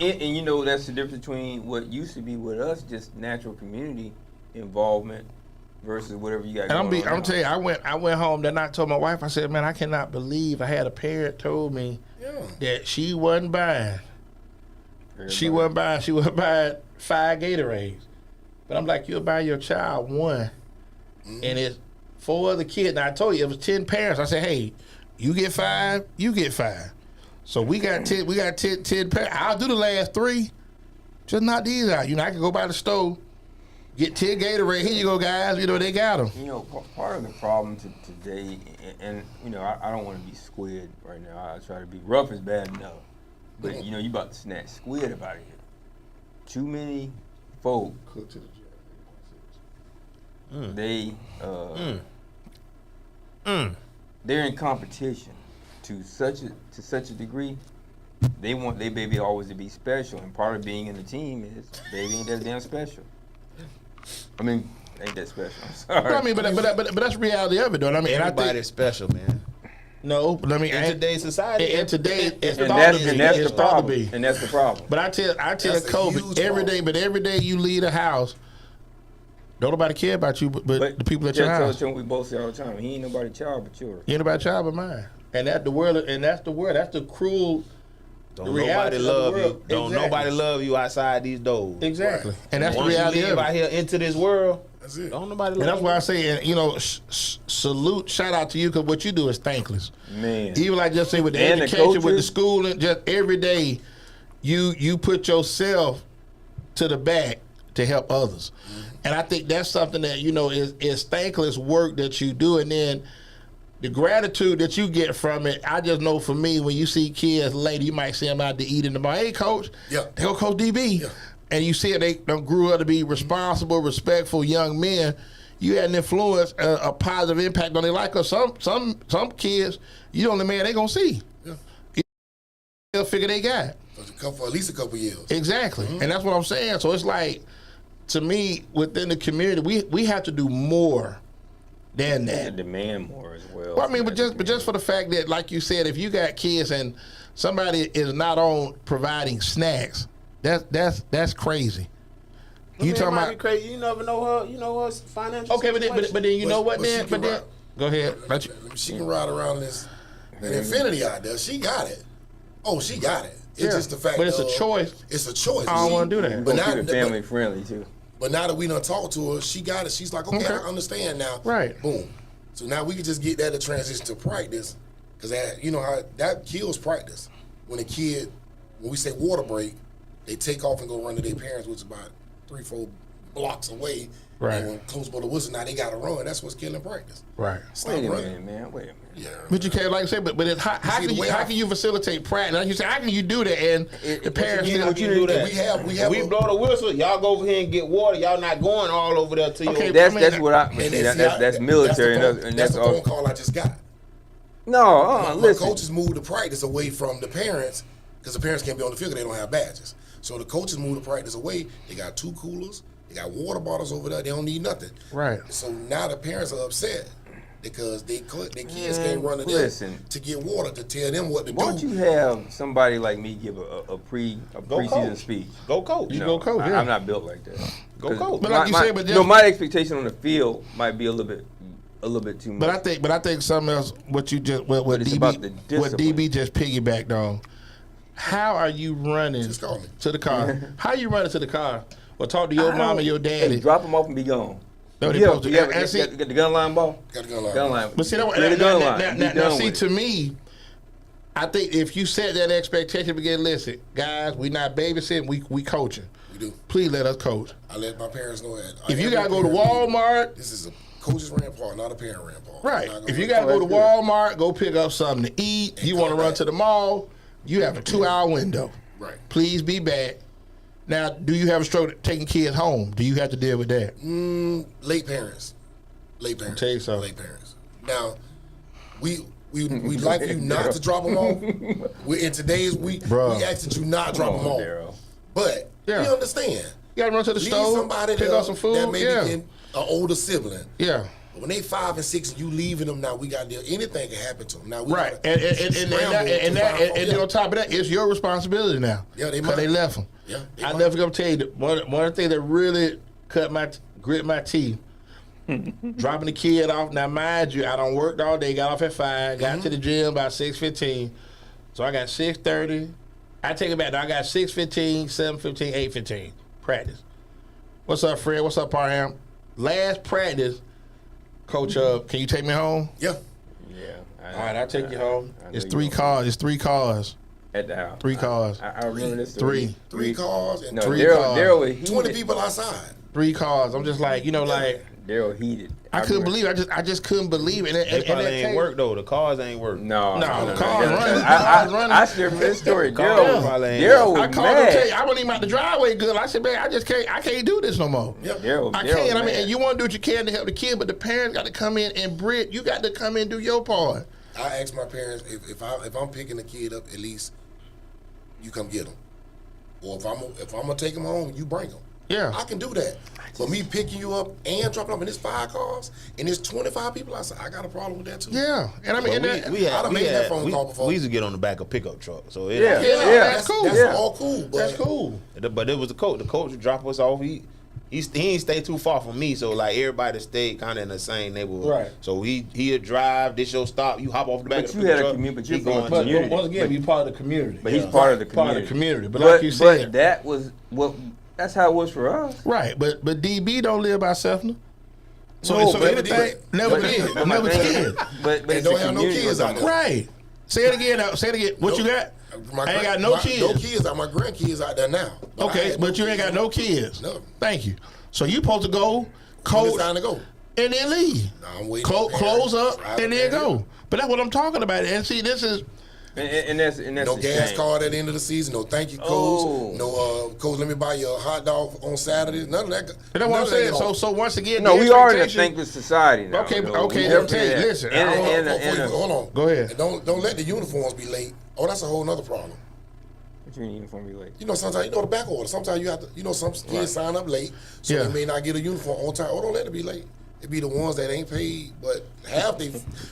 that's the difference between what used to be with us, just natural community, involvement versus whatever you got And going on. I'm now. telling you, I went home that night. Told my wife, I said, man, I cannot believe I had a parent told me that she wasn't buying. She wasn't buying 5 Gatorades. But I'm like, you'll buy your child one, and it's 4 other kids. Now I told you it was 10 parents. I said, hey, you get 5, you get 5. So we got 10. We got 10 parents. I'll do the last 3. Just knock these out. You know, I can go by the store, get 10 Gatorade. Here you go, guys. You know, they got them. You know, part of the problem today, and you know, I don't want to be squid right now. I try to be rough is bad enough, but you know, you about to snatch squid up out of here. Too many folk. They they're in competition to such a degree. They want their baby always to be special, and part of being in the team is baby ain't that damn special. I mean, ain't that special. I'm sorry. But I mean, but that's the reality of it, though. I mean, and I Everybody's think special, man. no, but I mean, In today's society, in today, it's and thought to be. that's It's the thought to problem. be. And that's the problem. But I tell That's a Kobe huge every day. problem. But every day you leave a house, don't nobody care about you, but the people at your house. Tell we both say all the time. He ain't nobody child but yours. You ain't about child but mine. And that's the world. And that's the word. That's the cruel. don't the reality nobody of the love you. world. Don't Exactly. nobody love you outside these doors. Exactly. Right. And that's Once the reality you of live it. out here into this world, That's it. don't nobody And love that's you. why I say, and you know, salute, shout out to you, because what you do is thankless. Man. Even like just say with the And the education, with the coaches. school, and just every day, you put yourself to the back to help others. And I think that's something that, you know, is thankless work that you do. And then the gratitude that you get from it, I just know for me, when you see kids later, you might see them out to eat in the bar. Hey, coach, Yeah. they go Coach DB. Yeah. And you see it, they done grew up to be responsible, respectful young men. You had an influence, a positive impact on their life. Cause some kids, you the only man they gonna see. Yeah. They'll figure they got. For at least a couple years. Exactly. And that's what I'm saying. So it's like, to me, within the community, we have to do more than And that. demand more as well. Well, I mean, but just for the fact that, like you said, if you got kids and somebody is not on providing snacks, that's crazy. You talking might about be crazy. You never know her. You know her financial. okay, but then you know what? But she Then can ride. go ahead. Let you, She can ride around this an Infinity out there. She got it. Oh, she got it. It's Yeah. just the fact. But it's a of- choice. It's a choice. I don't wanna do that. But Keep now, it family friendly too. but now that we done talked to her, she got it. She's like, okay, Okay. I understand now. Right. Boom. So now we can just get that to transition to practice, because you know how that kills practice. When a kid, when we say water break, they take off and go run to their parents, which is about 3-4 blocks away. Right. And when close by the whistle, now they got to run. That's what's killing practice. right. Stop Wait a running. minute, man. Wait a minute. Yeah. But you can't, like I said, but it's how see, the way how I- can you facilitate practice? Like you say, how can you do that? And the parents you still do, you do that. We have we a- blow the whistle. Y'all go over here and get water. Y'all not going all over there to Okay, your. That's I mean, that's what I. And See, it's that's military, That's and that's that's the all. phone call I just got. No, My listen. coaches moved the practice away from the parents, because the parents can't be on the field because they don't have badges. So the coaches moved the practice away. They got 2 coolers. They got water bottles over there. They don't need nothing. Right. So now the parents are upset because their kids can't run to them listen. to get water to tell them what to Why don't do. you have somebody like me give a preseason coach. speech? Go coach. You go coach, yeah. I'm not built like that. Go 'Cause coach. But like you my, said, but you know, just- my expectation on the field might be a little bit too much. But I think something else. What you just what it's about DB the what discipline. DB just piggybacked on. How are you running Just call me. to the car? How you running to the car? Or talk to your mom and your daddy? Hey, drop them off and be gone. No, they you supposed to- have, and see- get the gun line ball. Got the gun line. Gun line. But see, that, Clear the gun line. now, Be now, done see, with to it. me, I think if you set that expectation, begin, listen, guys, we not babysitting, we coaching. We do. Please let us coach. I let my parents know that. If you Every gotta go to parent- Walmart, This is a coach's ran part, not a parent ran part. right? I'm not gonna If you let- gotta go to that's good. Walmart, go pick up something to eat. You want to come run back. to the mall. You have a 2-hour window. Right. Please be back. Now, do you have a stroke taking kids home? Do you have to deal with that? Late parents. Late parents. tell you something. Late parents. Now, we like you not to drop them off. In today's week, Bruh. we ask that you not drop them on, off. Daryl. But Yeah. you understand. You gotta run to the Leave store, somebody pick there up some food. that may Yeah, be an older sibling. yeah. But when they 5 and 6 and you leaving them now, we got to anything can happen to them. Now we Right, gotta scramble to and find then folks. on top of that, it's your responsibility now. Yeah, they because might. they left them. Yeah, they I might. never gonna tell you that one of the things that really cut my grit my teeth, dropping the kid off. Now, mind you, I done worked all day, got off at 5, got to the gym about 6:15. So I got 6:30. I take it back. Now I got 6:15, 7:15, 8:15 practice. What's up, Fred? What's up, Parham? Last practice, Coach, can you take me home? Yeah. Yeah. All right, I'll take you home. I know It's you 3 won't. cars. It's 3 cars. At the house. 3 cars. I remember this. 3. 3 cars and No, 3 Daryl was heated. 20 people outside. 3 cars. I'm just like, like, Daryl heated. I couldn't remember- believe it. I just couldn't believe it. They probably ain't work though. The cars ain't work. No, the cars running. I still remember this story. Cars probably ain't Daryl work. I was called him, tell you, mad. I wasn't even out the driveway good. I said, man, I can't do this no more. Yep. Daryl, I Daryl can't. I was mean, mad. and you want to do what you can to help the kid, but the parents got to come in and Britt, you got to come in and do your part. I asked my parents if I'm picking the kid up, at least you come get him. Or if I'm gonna take him home, you bring him. Yeah. I can do that. But me picking you up and dropping off in this 5 cars and there's 25 people outside, I got a problem with that too. Yeah. And I mean, But and that, we I done made that phone call before. We used to get on the back of pickup truck. So it, Yeah. that's cool. That's Yeah. all cool. But that's cool. But it was the coach. The coach would drop us off. He ain't stay too far from me, so like everybody stayed kind of in the same neighborhood. Right. So he'd drive. This your stop. You hop off the back But of you the had a truck. commu- but you're he from a going But to community. once again, he's part of the community. But he's part of the Part community. of the community. But like you But said, that was what. That's how it was for us. right. But DB don't live by Selfner. So, No, so but- anything, never did. But my Never thing- did. But They it's don't a have no community kids we're out talking there. about. Right. Say it again. Say it again. What you got? I ain't got no kids. No kids out. My grandkids out there now. But I Okay, had but you ain't got kids. no kids. No. Thank you. So you supposed to go, When coach, it's time to go. and then leave. Nah, I'm waiting. Close up Drive and then go. But that's what I'm talking about. And see, this is And that's No a gas shame. card at the end of the season. No thank you, coach. Oh. No, coach, let me buy you a hot dog on Saturday. None of that. that's what I'm saying. So once again, No, the we are in a expectation- thankless society now. Okay, You know, okay, we then definitely take- that. listen, And- I don't- and- Hold and- on, hold on. Go ahead. And don't let the uniforms be late. Oh, that's a whole nother problem. What you mean uniform be late? You know, sometimes the back order. Sometimes you have to. Some kids sign up late, so Yeah. they may not get a uniform on time. Oh, don't let it be late. It be the ones that ain't paid, but half they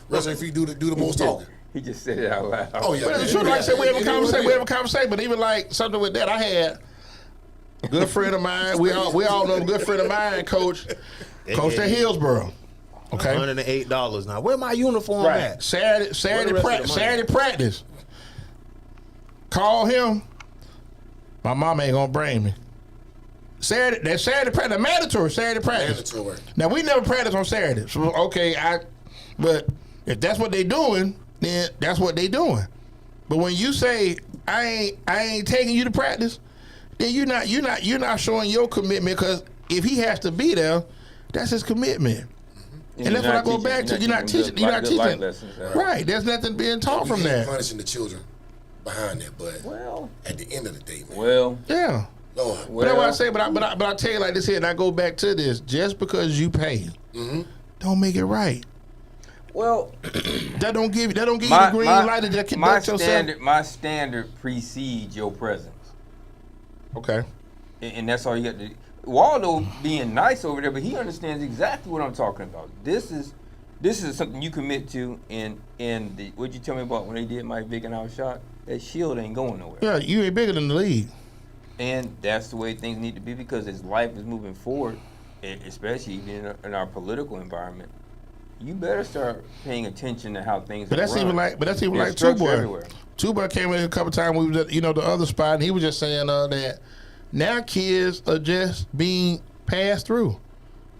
resident fee do the most talking. He just said it out loud. Oh yeah, But it's true. Like I said, we have a conversation. We have a conversation. But even like something with that, I had a good friend of mine. We all know a good friend of mine, Coach at Hillsboro. Okay. $108 now. Where my uniform Right. at? Saturday rest of the money? Saturday practice. Call him. My mom ain't gonna bring me. Saturday practice, mandatory Saturday practice. Mandatory. Now we never practice on Saturday. So okay, but if that's what they doing, then that's what they doing. But when you say I ain't taking you to practice, then you're not showing your commitment, because if he has to be there, that's his commitment. And that's what I go back to. You're not teaching. Right. There's nothing being taught from We ain't that. punishing the children behind that, but Well, at the end of the day, man, Yeah. Lord, But that's what I say. But I tell you like this here, and I go back to this. Just because you pay, don't make it right. well, That don't give you the green light to just my conduct yourself. my standard precedes your presence, Okay. and that's all you got to do. Waldo being nice over there, but he understands exactly what I'm talking about. This is something you commit to, and what'd you tell me about when they did Mike Vick and our shot? That shield ain't going nowhere. Yeah, you ain't bigger than the league. And that's the way things need to be, because as life is moving forward, especially even in our political environment, you better start paying attention to how things But are that's run. even like There's Two structure Boy. everywhere. Two Boy came in a couple times. We was at the other spot, and he was just saying that now kids are just being passed through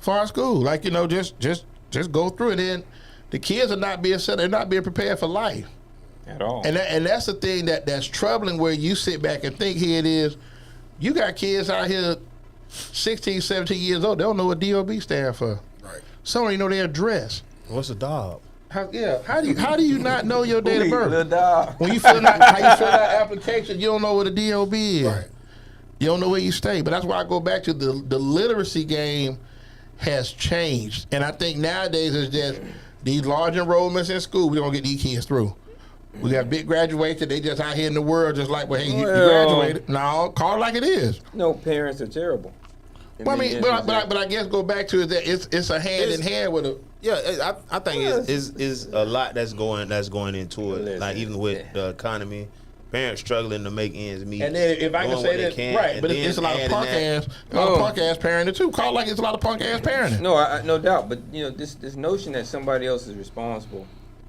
for school. Like just go through it. And the kids are not being set. They're not being prepared for life. At all. And that's the thing that's troubling, where you sit back and think, here it is, you got kids out here 16, 17 years old, they don't know what DOB stand for. right? Some don't even know their address. What's a dog? How do you not know your date of Little birth? dog. When you fill out application, you don't know what a DOB is. Right. You don't know where you stay. But that's why I go back to the literacy game has changed. And I think nowadays it's just these large enrollments in school, we don't get these kids through. We got big graduation. They just out here in the world just like, well, hey, you graduated. No, call it like it is. No, parents are terrible. Well, I mean, but I guess go back to it that it's a hand in hand with a. Yeah, I think is a lot that's going into it. Like even with the economy, parents struggling to make ends meet. And then if I can doing say what they that, can, right? and But then it's a lot of adding punk that. ass, parenting too. Call it like it's a lot of punk ass parenting. No, no doubt. But you know, this notion that somebody else is responsible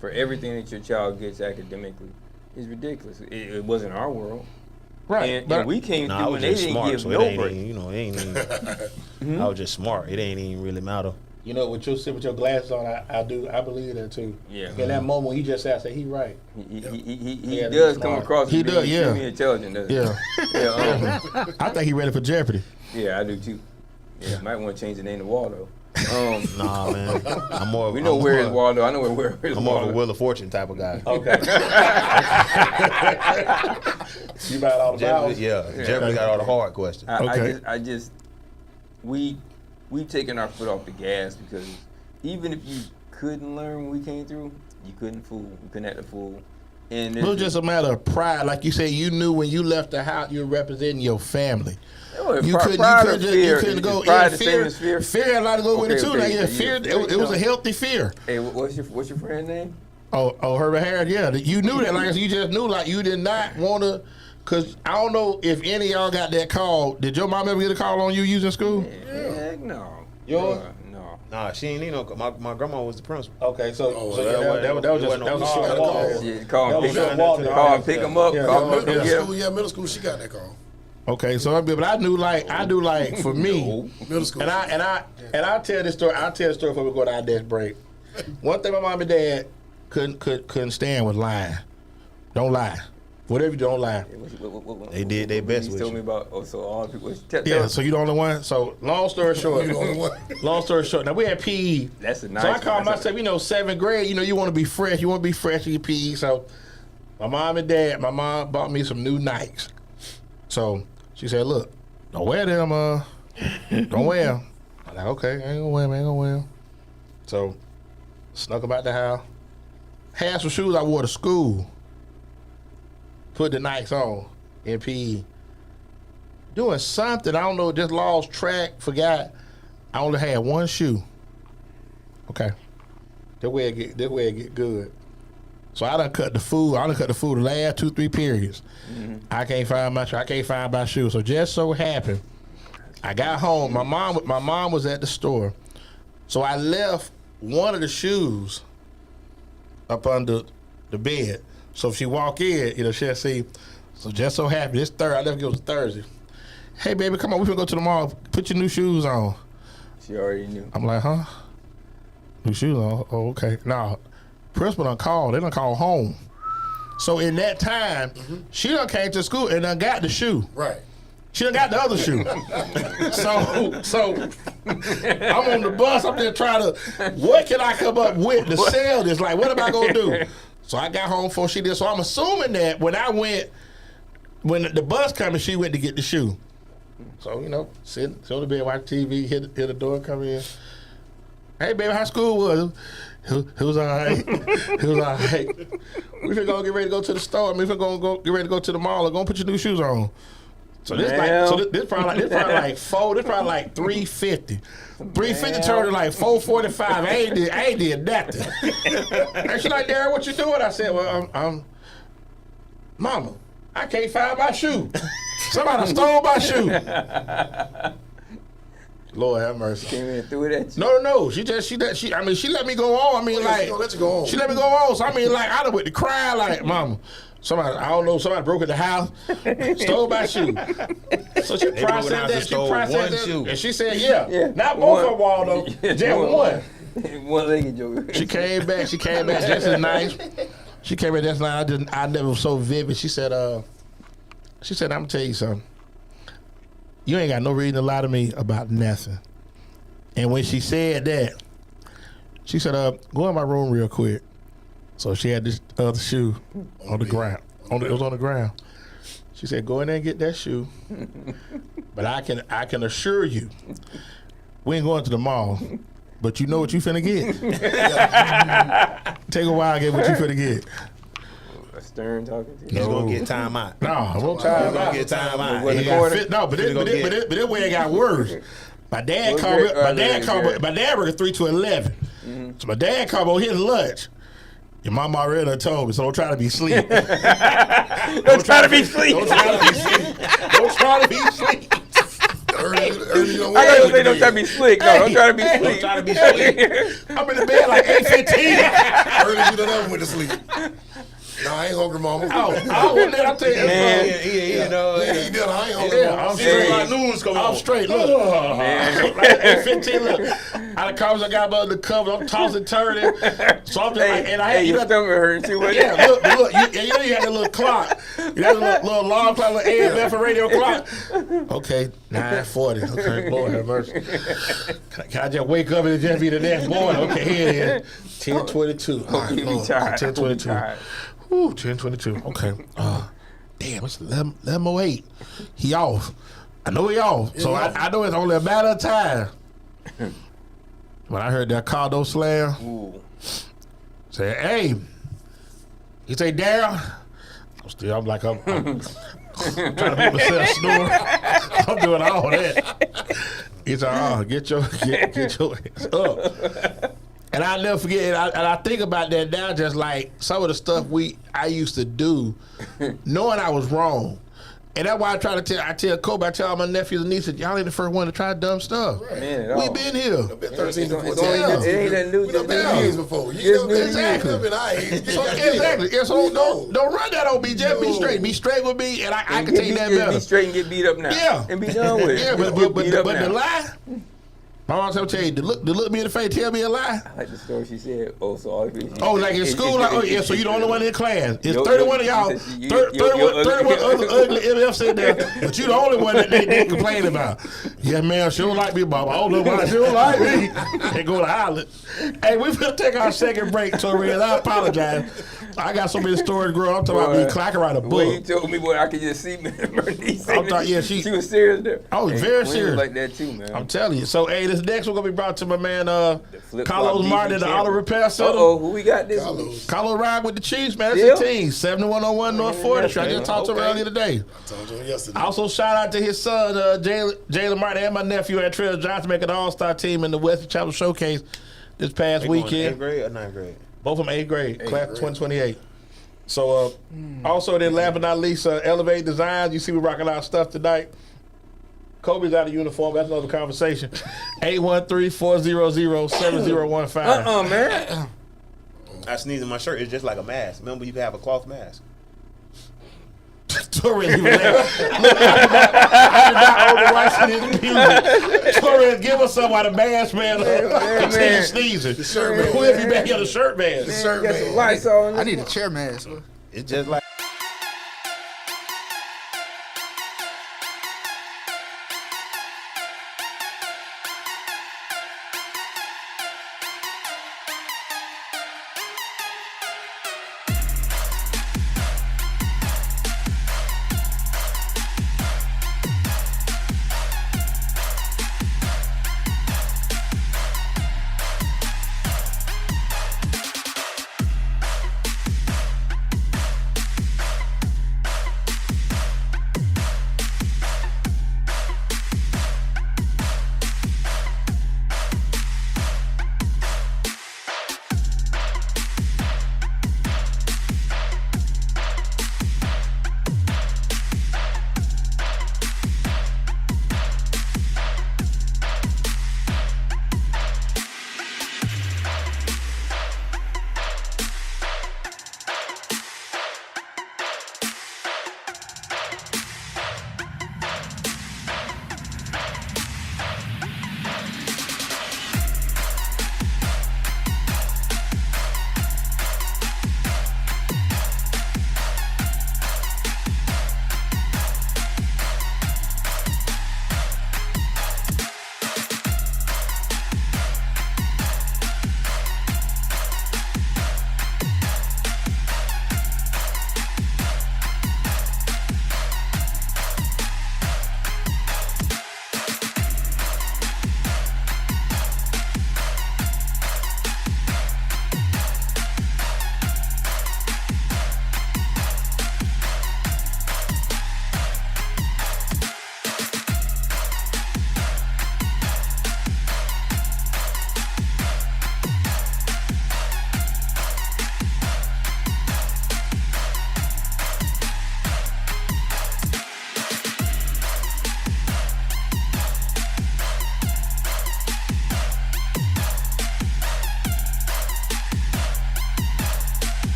for everything that your child gets academically is ridiculous. It wasn't our world, Right? And we came Nah, I through was and they just didn't smart, give so no it ain't break. even, it ain't even. I was just smart. It ain't even really matter. You know, with you sit with your glasses on, I believe that too. Yeah. In that moment, when he just said, I said, he right. He Yeah, does he's come smart. across He as being does, yeah. extremely intelligent, doesn't he? Yeah. Yeah, I think he ready for Jeopardy. yeah, I do too. Yeah, might want to change the name to Waldo. Nah, man. I'm more. We know I'm where is more- Waldo. I know where is I'm more of a Waldo. Wheel of Fortune type of guy. Okay. You about all the vowels? Jeopardy got all the hard questions. Okay. We've taken our foot off the gas because even if you couldn't learn when we came through, you couldn't fool. You couldn't act a fool. And It was just a matter of pride. Like you said, you knew when you left the house, you were representing your family. You couldn't go. Pride Yeah, the same as fear. Fear had a lot to go with it Okay, too. okay, Like, yeah, yeah, fear. yeah. It was a healthy fear. Hey, what's your friend's name? Oh, Herbert Harris. Yeah, you knew that. Like you just knew. Like you did not want to. Cause I don't know if any of y'all got that call. Did your mom ever get a call on you using school? Heck no. Yours? No. Nah, she ain't need no. My grandma was the principal. Okay, so that was wasn't no a call. short walk. Yeah, call That and was pick just up. walking. Call and pick them up. Yeah, Call 'em up. Middle school, she got that call. Okay, so but I knew like for me, Middle school. and I'll tell this story. I'll tell the story before we go to our desk break. One thing my mom and dad couldn't stand was lying. Don't lie. Whatever you do, don't lie. They did their best You with told you. me about. Oh, so all the people. Yeah, so you the only one. So long story short, You the only one. long story short. Now we had PE. That's a nice. So I called that's myself, 7th grade, you want to be fresh. You want to be fresh in your PE. So my mom bought me some new Nikes. So she said, look, don't wear them. Don't wear them. I'm like, okay, I ain't gonna wear them. So snuck about the house. Had some shoes I wore to school. Put the Nikes on in PE. Doing something, I don't know, just lost track, forgot. I only had one shoe. Okay. That way it get good. So I done cut the food the last 2-3 periods. Mm-hmm. I can't find my shoe. So just so happened, I got home. My mom was at the store. So I left one of the shoes up under the bed. So if she walk in, she'll see. So just so happened, this Thursday, I left it was Thursday. Hey baby, come on, we finna go to the mall. Put your new shoes on. She already knew. I'm like, huh? New shoes on? Oh, okay. Nah, principal done called. They done called home. So in that time, she done came to school and done got the shoe. Right. She done got the other shoe. so I'm on the bus. I'm there trying to, what can I come up with to sell this? Like, what am I gonna do? So I got home before she did. So I'm assuming that when the bus coming, she went to get the shoe. So, sit on the bed, watch TV, hit the door, come in. Hey, baby, how school was? It was all right. It was all right. We finna go get ready to go to the store. We finna go get ready to go to the mall. Go put your new shoes on. So this probably like 350. 350 turned to like 445. I ain't did nothing. And she like, Darren, what you doing? I said, well, I'm Mama, I can't find my shoe. Somebody stole my shoe. Lord have mercy. Came in and threw it at you. No. She let me go on. She gonna let you go on. She let me go on. So I done went to cry like, Mama. Somebody broke in the house, stole my shoe. So she processed that. She processed that. Shoe. And she said, yeah. Not both of them, Waldo. Just one. One-legged joker. She came back just as nice. She came back just nice. I never was so vivid. She said, I'm gonna tell you something. You ain't got no reason to lie to me about nothing. And when she said that, she said, go in my room real quick. So she had this other shoe on the ground. It was on the ground. She said, go in there and get that shoe. But I can assure you, we ain't going to the mall. But you know what you finna get. Take a while to get what you finna get. A Stern talking to you. He's gonna get time out. No, I won't time out. Get time out. What, It the got quarter? fit- No, but this way it got worse. My dad What's called me. great? My dad worked 3 to 11. So my dad called me on his lunch. Your mama already done told me, so don't try to be sleep. Don't try to be sleep. Don't try to be sleep. Don't try to be sleep. Early you don't I gotta want say, don't try to be slick. No, don't try to be Hey, sleep. don't try to be sleep. I'm in the bed like 8:15. Early you don't ever went to sleep. No, I ain't hungry, mama. I'll tell you. Man. You know, he did. I ain't hungry, Yeah, mama. I'm See, straight. like noon's come I'm on. straight. Look, Man. like 8:15. Look, out of covers I got above the cover. I'm tossing, turning. So I'm just like, and I Hey, had your stomach hurting too. Wasn't it? Yeah, look. You know you had that little clock. You had a little alarm clock, little AM for radio clock. Okay, 9:40. Okay, Lord have mercy. Can I just wake up and it just be the next morning? Okay, here it is. 10:22. All right, You be Lord. tired. 10:22. Tired. Whew, 10:22. Okay. Damn, it's 11:08. He off. I know he off. So I know it's only a matter of time. When I heard that Cardo slam, Ooh. say, hey, he say, Daryl. I'm like, I'm trying to make myself snore. I'm doing all that. He said, get your ass up. And I'll never forget, and I think about that now, just like some of the stuff I used to do, knowing I was wrong. And that's why I tell Kobe, I tell all my nephews and nieces, y'all ain't the first one to try dumb stuff. Man, at We all. been here. Been 13 to 14 It ain't that new. We done been Yeah. years before. You Just know, new exactly. Been our age. So, exactly. Yeah, so don't run that on me. Just be No. straight. Be straight with me, and I can Get take that beat- better. Be straight and get beat up now. Yeah. And be done with it. Yeah, but Get beat up the now. lie, my mom tell you, to look me in the face, tell me a lie. I like the story she said. Oh, so all Oh, like in school, like, so you the only one in the class. It's Yo, 31 of y'all, yo, 31 other ugly MFs sitting there, but you the only one that they complain about. Yeah, man, she don't like me, Bob. I don't know why she don't like me. They go to Island. Hey, we finna take our second break, Toriel. I apologize. I got so many stories, girl. I'm talking about me clacking write a When you book. told me, boy, I could just see Bernice. I'm talking- yeah, she was serious there. I was Hey, very Queen serious. was like that too, man. I'm telling you. So, hey, this next one gonna be brought to my man, flip-flop Carlos Martin at the champion. Auto Repair Center. Who we got this week? Carlos ride with the Chiefs, man. That's Yeah. the team. 7101 North 4th Street. I just talked to him Okay. earlier today. I told you yesterday. Also, shout out to his son, Jalen Martin, and my nephew, Trail Johnson, making the All-Star team in the Western Chapel Showcase this past They going weekend. 8th grade or 9th grade? Both of them 8th grade, class 2028. So, also, then last but not least, Elevate Designs. You see we rocking our stuff tonight. Kobe's out of uniform. That's another conversation. 813-400-7015. Man. I sneeze in my shirt. It's just like a mask. Remember, you can have a cloth mask. Torres even laughed. Look, I did not overwrite his music. Torres, give us some while the mask man continue sneezing. The shirt man. Who'll be back here, the shirt man. Shirt Got man. some lights on. I need a chair mask. It's just like.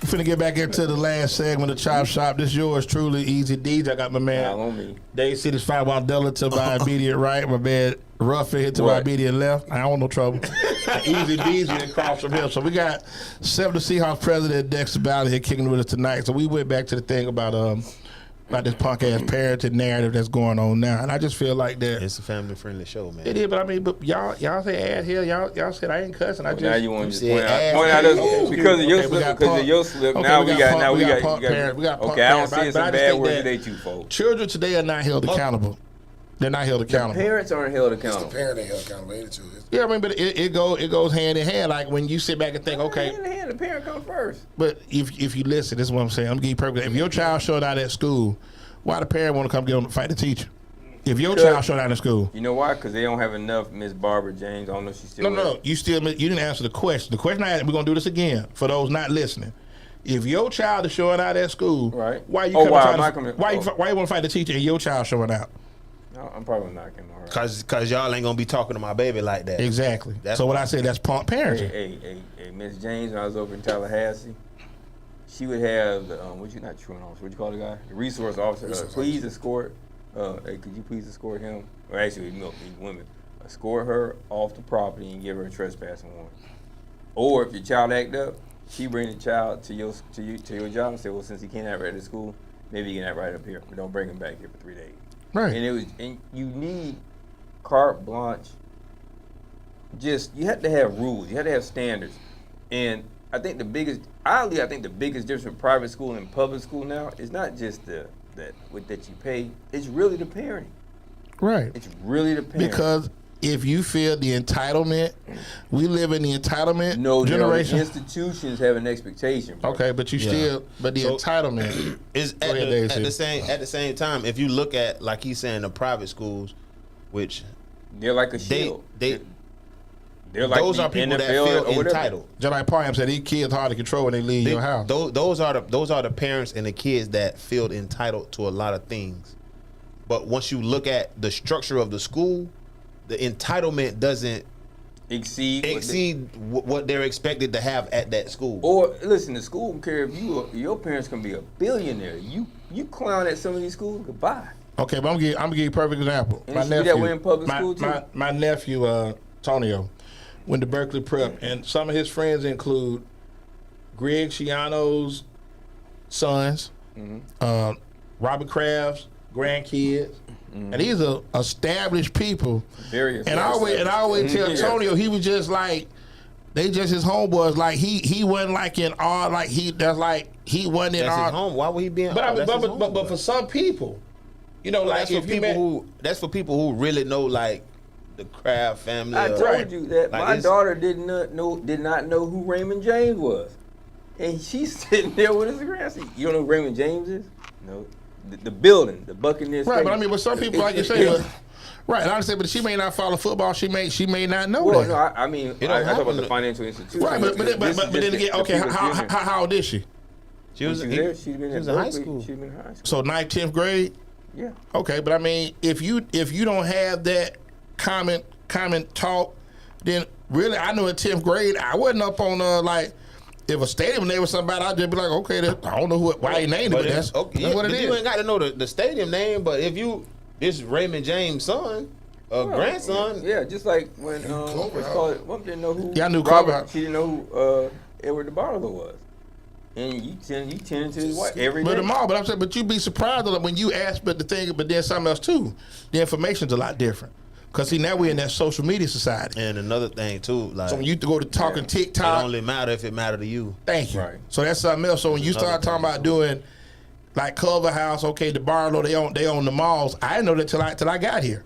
Finna get back into the last segment of Chop Shop. This yours truly, EZDZ. I got my man. Nah, on me. Dade City's 5 Wandela to my immediate right. My man Ruff hit to my Right. immediate left. I don't want no trouble. EZBZ across from him. So we got 7 Seahawks president Dexter Dade here kicking with us tonight. So we went back to the thing about this punk ass parenting narrative that's going on now, and I just feel like that It's a family friendly show, man. it is. But I mean, but y'all say ass here. Y'all said I ain't cussing. I just Now you want to said just ass. point out us Oh, because of your okay, we slip. got Because of punk. your slip. Okay, Now we we got got. Now punk- we we got got. punk parents. We got punk Okay, I don't parents. see But I some just bad think words that today, too, folks. children today are not held accountable. They're not held accountable. Parents aren't held It's the accountable. parent ain't held accountable, ain't it? Too? Yeah, I mean, but it goes hand in hand. Like when you sit back and think, okay, Hand in hand, the parent comes first. but if you listen, this is what I'm saying. I'm giving you perfect. If your child showed out at school, why the parent want to come get on and fight the teacher? If your child showed out in school, You know why? Because they don't have enough Miss Barbara James. I don't know if she's still. no, you didn't answer the question. The question I had, we're gonna do this again for those not listening. If your child is showing out at school, Right. Why you Oh, come why try am I to, coming- why you oh. why you want to fight the teacher and your child showing out? No, I'm probably not getting on her. Cause y'all ain't gonna be talking to my baby like that. Exactly. That's So what why. I said, that's punk parenting. Hey, Miss James, when I was over in Tallahassee, she would have the not truant officer, what you call the guy? The resource officer. Resource Please escort. Hey, could you please escort him? Or actually, no, these women. Escort her off the property and give her a trespassing warrant. Or if your child act up, she bring the child to your job and say, well, since he can't act right at school, maybe he can act right up here, but don't bring him back here for 3 days. Right. And you need carte blanche. You have to have rules. You have to have standards. And I think the biggest difference between private school and public school now is not just that you pay. It's really the parenting. Right. It's really the parenting. Because if you feel the entitlement, we live in the entitlement no, generation. the institutions have an expectation. Bro. Okay, but you Yeah. but the So- entitlement Is Go at ahead, the, Daisy. at the same time, if you look at like he's saying the private schools, which They're like a they shield. they They're like those the are people that NFL feel or whatever. entitled. just like Parham said, these kids hard to control when they leave your house. Those are the parents and the kids that feel entitled to a lot of things. But once you look at the structure of the school, the entitlement doesn't Exceed what they're expected to have at that school. Or listen, the school don't care if your parents can be a billionaire. You clown at some of these schools, goodbye. Okay, but I'm gonna give you a perfect example. And it should be that way in public school, too. My nephew, Tonio, went to Berkeley Prep, and some of his friends include Greg Schiano's sons, Robert Kraft's grandkids, and these are established people. Very And I always tell Yeah. Tonio, he was just like, they just his homeboys. Like he wasn't like in awe. Like he wasn't in That's awe. his home. Why would he be in? But I mean, that's his but home. for some people, you know, like that's for if you people met, that's for people who really know like the Kraft family. I or- told you that Like, my it's- daughter did not know who Raymond James was, and she's sitting there with his grandson. You don't know who Raymond James is? No, the building, the Buccaneers. right? But I Stadium. mean, with some people, like you say, right? And I understand, but she may not follow football. She may not know Well, that. no, I mean, It I don't talk about happen the to- financial institution. Right, but then again, okay, how old is she? She was, She was there. She's been she was at in high Berkeley. school. She's been in high school. So 9th, 10th grade. Yeah. Okay, but I mean, if you don't have that common talk, then really, I know in 10th grade, I wasn't up on like. If a stadium name was somebody, I'd just be like, okay, I don't know why he named it, but that's what it You is. ain't got to know the stadium name, but if you this Raymond James' son, grandson, Yeah, just like when Clover what's House. called, Mom didn't know who. Yeah, I knew Clover Robert. House. She didn't know who Edward DeBarlo was, and you tend to his wife every day. But them all, but I'm saying, but you'd be surprised when you ask, but then something else too. The information's a lot different. Cause see, now we're in that social media society. and another thing too, like So when you go to talking it TikTok, only matter if it matter to you. thank you. Right. So that's something else. So when you start talking about doing like Culver House, okay, the Barlow, they own the malls. I didn't know that till I got here.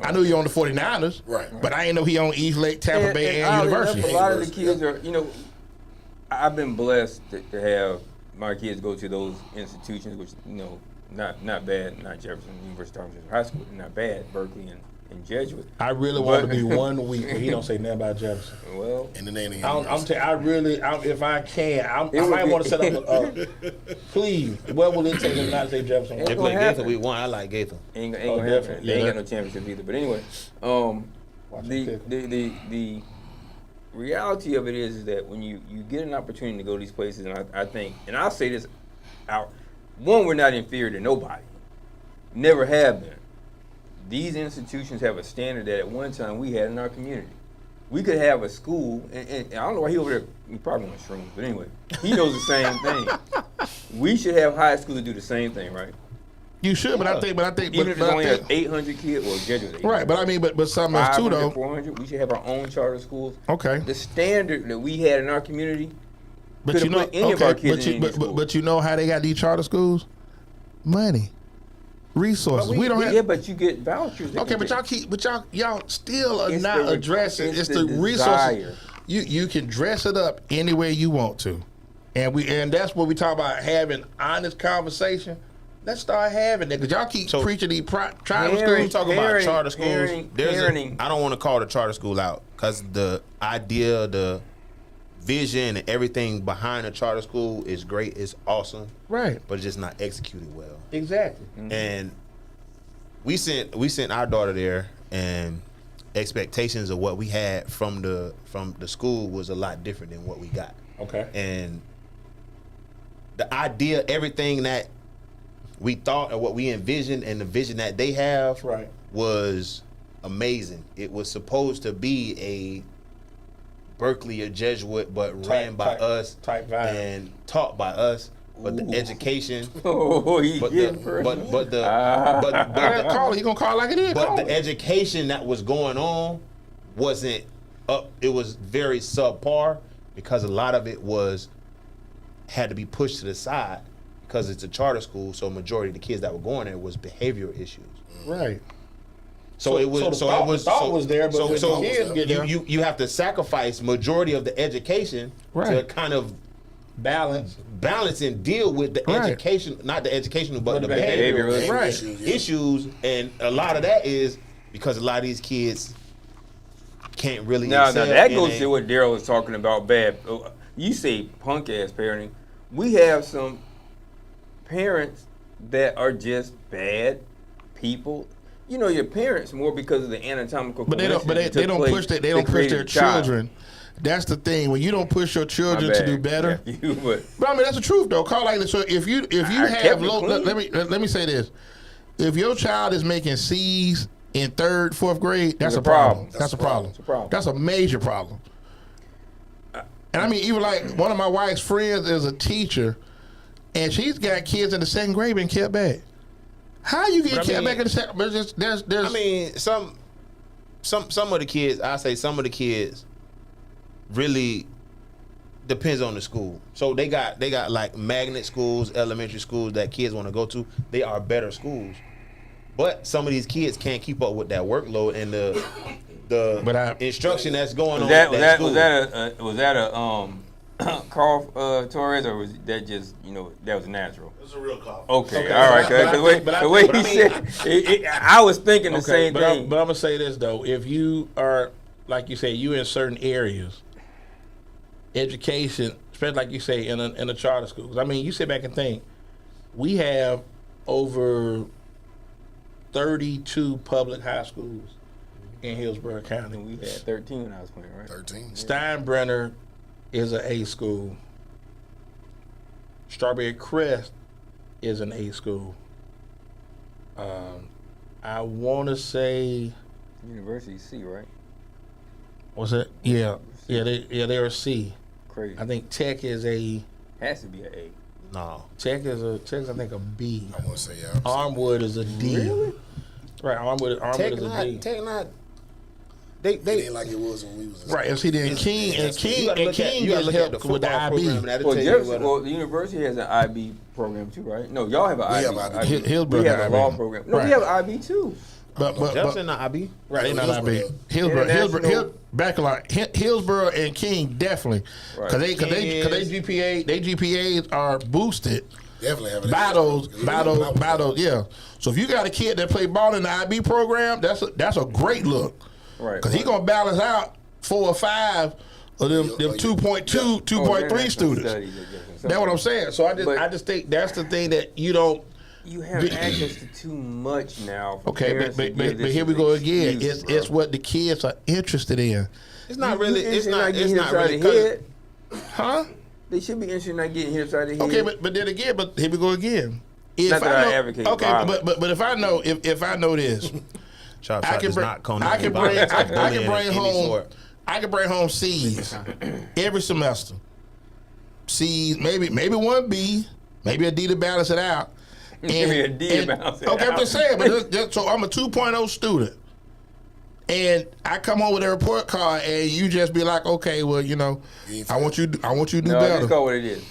I knew he owned the 49ers, Right. but I didn't know he owned East Lake, Tampa Bay, and oddly University. enough, a lot of the kids are, I've been blessed to have my kids go to those institutions, which not bad, not Jefferson University High School, not bad, Berkeley and Jesuit. I really want to be 1 week where he don't say nothing about Jefferson. Well, And the name of If I can, I It would might be- want to set up a, please, what will it take him not to say Jefferson? Ain't They gonna play happen. Gaither week 1. I like Gaither. ain't Oh, gonna definitely. happen. They ain't Yeah, got no championship either. But anyway, Watch him pick. the reality of it is that when you get an opportunity to go to these places, and I think, and I'll say this out, one, we're not inferior to nobody. Never have been. These institutions have a standard that at one time we had in our community. We could have a school, and I don't know why he over there, he probably wants shrooms, but anyway, he knows the same thing. We should have high schools that do the same thing, right? You should, but I think, Even if it's only 800 kids, or generally 800. Right, but I mean, but something else too, 500, though. 400, we should have our own charter schools. Okay. The standard that we had in our community, But you know, put any of our kids in any school. but you know how they got these charter schools? Money, resources. We don't have. Yeah, but you get vouchers. Okay, but y'all still are It's not the- addressing. it's It's the the resources. desire. You can dress it up any way you want to, and that's what we talk about, having honest conversation. Let's start having it, because y'all keep preaching these tribal We schools. talk about charter schools. Parenting. I don't want to call the charter school out, because the idea, the vision, and everything behind a charter school is great. It's awesome, Right. but it's just not executed well. Exactly. And we sent our daughter there, and expectations of what we had from the school was a lot different than what we got. Okay. And the idea, everything that we thought and what we envisioned and the vision that they have Right. was amazing. It was supposed to be a Berkeley, a Jesuit, but ran by us type vibe. and taught by us. But Ooh. the education, Oh, he but getting the, but the, Ah. but Call it. You gonna call it like it is? but Call the it. education that was going on wasn't up. It was very subpar, because a lot of it had to be pushed to the side, because it's a charter school. So majority of the kids that were going there was behavioral issues. Right. So it was. so the So, thought- it was. the thought so, was there, but so, when so the kids get there- you have to sacrifice majority of the education to Right. kind of Balance. and deal with the Right. education, not the educational, but the behavioral behavioral Right. issues. And a lot of that is because a lot of these kids can't really. Now excel that in goes a- to what Daryl was talking about. Bad. You say punk ass parenting. We have some parents that are just bad people. You know, your parents more because of the anatomical. But they don't. But coincidence they that don't took push. place They don't that push their created a child. children. That's the thing. When you don't push your My children to bad. do better. Yeah, you would. But I mean, that's the truth, though. Call like this. So if you I have kept it low, clean. let me say this: if your child is making C's in 3rd, 4th grade, that's It's a a problem. problem. That's a problem. It's a problem. That's a major problem. And I mean, even like one of my wife's friends is a teacher, and she's got kids in the 2nd grade being kept back. How you get But I kept mean- back in the second? But there's I mean, some of the kids. I say some of the kids really depends on the school. So they got like magnet schools, elementary schools that kids want to go to. They are better schools, but some of these kids can't keep up with that workload and the instruction that's going on. Was at school. that a Carl Torres, or was that just that was natural? It's a real call. Okay, all right. The way he said, I was thinking the same but thing. but I'm gonna say this though: if you are, like you say, you in certain areas, education, especially like you say in a charter school. 'Cause I mean, you sit back and think, we have over 32 public high schools in Hillsborough County. We had 13 when I was playing, right? 13. Steinbrenner is an A school. Strawberry Crest is an A school. I want to say, University C, right? what's it? Yeah, they're a C. Crazy. I think Tech is a Has to be an A. No. Tech's I think a B. I want to say, yeah. Armwood is a D. Really? Right, Armwood is a D. Tech not. It ain't like it was when we was in Right, and see then King is look at helped with the IB. That'll Well, tell you Jefferson, whether- well, the university has an IB program too, right? No, y'all have an IB. have IB. Hillsborough we have got a law IB. program. No, Right. we have an IB too. But Jefferson not IB. right, they not IB. Hillsborough. Hillsborough and King definitely, Right. because they GPAs are boosted Definitely have it. by those, yeah. So if you got a kid that play ball in the IB program, that's a great look, Right. because he gonna balance out 4 or 5 of them 2.2, 2.3 students. That's what I'm saying. So I just think that's the thing that you don't You have access to too much now. For Okay, parents to but give this here we as go an again. excuse, It's bro. what the kids are interested in, It's not really. You It's interested in not. getting It's hit not upside really. the 'cause head. huh? They should be interested in not getting hit upside the head. Okay, but then again, but here we go again. If Not that I know, advocate okay, violence. but if I know if I know this, Chop I shot can does bring not condone I can bring violence or I can bullying bring of any home sort. I can bring home C's every semester. C's, maybe one B, maybe a D to balance it out. Give me a D to balance it okay, I'm out. just saying, but so I'm a 2.0 student. And I come home with a report card, and you just be like, "Okay, well, you know, I want you to do No, better." just call what it is.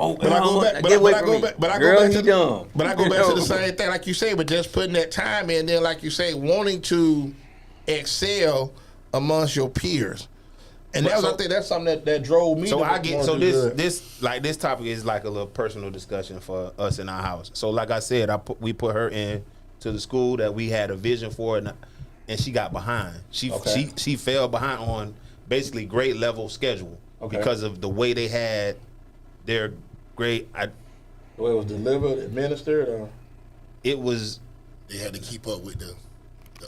Oh, But I go back. But I go back. But I Girl, go back he to dumb. But I go back to the same thing, like you say. But just putting that time in, then like you say, wanting to excel amongst your peers, and that was I think that's something that drove me. So to I wanna get so do good. this topic is like a little personal discussion for us in our house. So like I said, we put her in to the school that we had a vision for, and she got behind. She fell behind on basically grade level schedule because of the way they had their grade. The way it was delivered, administered, or It was They had to keep up with the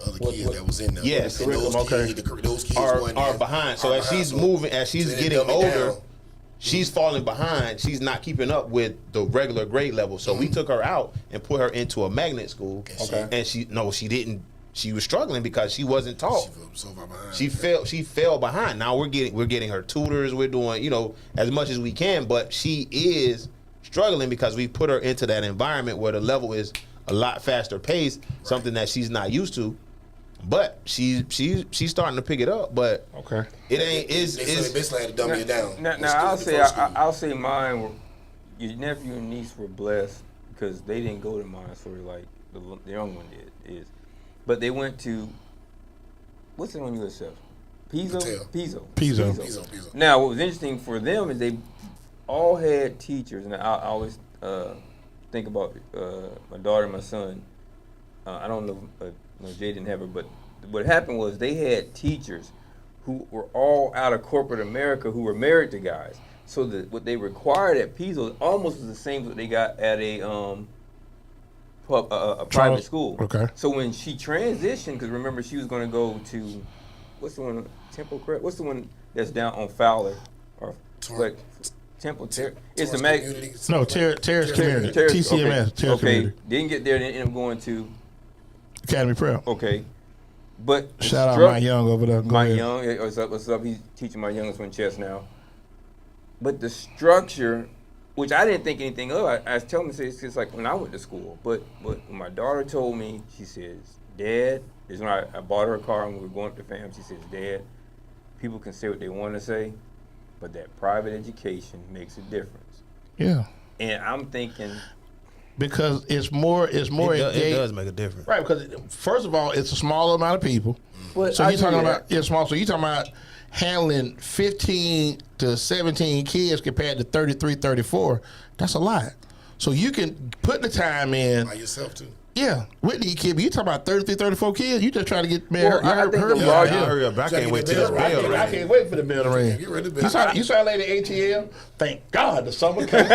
other kids that was in there. Yes. And those Okay. kids, those kids are wasn't behind. So are as behind. she's So moving, as she's they getting dumb it older, down. she's falling behind. She's not keeping up with the regular grade level. So we took her out and put her into a magnet school. Okay. And she didn't. She was struggling because she wasn't taught. She fell so far behind. She fell behind. Now we're getting her tutors. We're doing as much as we can, but she is struggling because we put her into that environment where the level is a lot faster paced, something that she's not used to. But she's starting to pick it up. But okay. it ain't. They basically had to dumb it down. Now, The first school. I'll say mine. Your nephew and niece were blessed because they didn't go to Montessori like the young one did. But they went to what's the one you said? Pizzo. Pizzo. Now, what was interesting for them is they all had teachers, and I always think about my daughter and my son. I don't know if Jay didn't have her, but what happened was they had teachers who were all out of corporate America who were married to guys. So that what they required at Pizzo almost was the same as what they got at a private school. Okay. So when she transitioned, because remember she was going to go to, what's the one, Temple Crest? What's the one that's down on Fowler? Or like Temple, it's the mag. No, Terrace Community, Terrace, TCMS, Terrace Community, Didn't get there, then ended up going to, Academy Prep. okay. But the Shout out struc- Mike Young over there. Go Mike ahead. Young, hey, what's up? He's teaching my youngest one chess now. But the structure, which I didn't think anything of, I was telling him, it's just like when I went to school. But when my daughter told me, she says, Dad, this is when I bought her a car and we were going up to fam. She says, Dad, people can say what they want to say, but that private education makes a difference. Yeah. And I'm thinking, Because it's more it engaged. does make a difference. Right, because first of all, it's a small amount of people. but So I you're talking do about that. small. So you're talking about handling 15 to 17 kids compared to 33, 34. That's a lot. So you can put the time in. By yourself too. Yeah, with these kids. You talking about 33, 34 kids. You just trying to get Well, I think the larger- Hurry up! I can't wait till this I bell I ring. can't wait for the bell to ring. Get ready to You saw lady ATL? Thank God the summer came.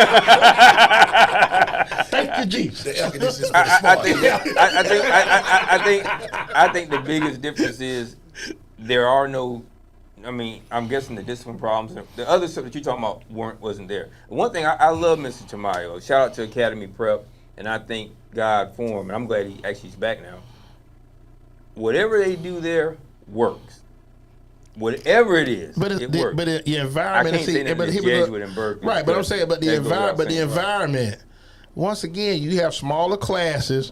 Thank you, Jesus. The air conditioning's for the smart. I think the biggest difference is there are no. I mean, I'm guessing the discipline problems, and the other stuff that you're talking about wasn't there. One thing I love, Mr. Tamayo. Shout out to Academy Prep, and I thank God for him, and I'm glad he actually is back now. Whatever they do there works. Whatever it is, But it works. the environment. I can't say that but it's here we go. Jesuit in Berkeley, Right, but I'm saying, but the that goes without environment. But the saying. environment. Once again, you have smaller classes.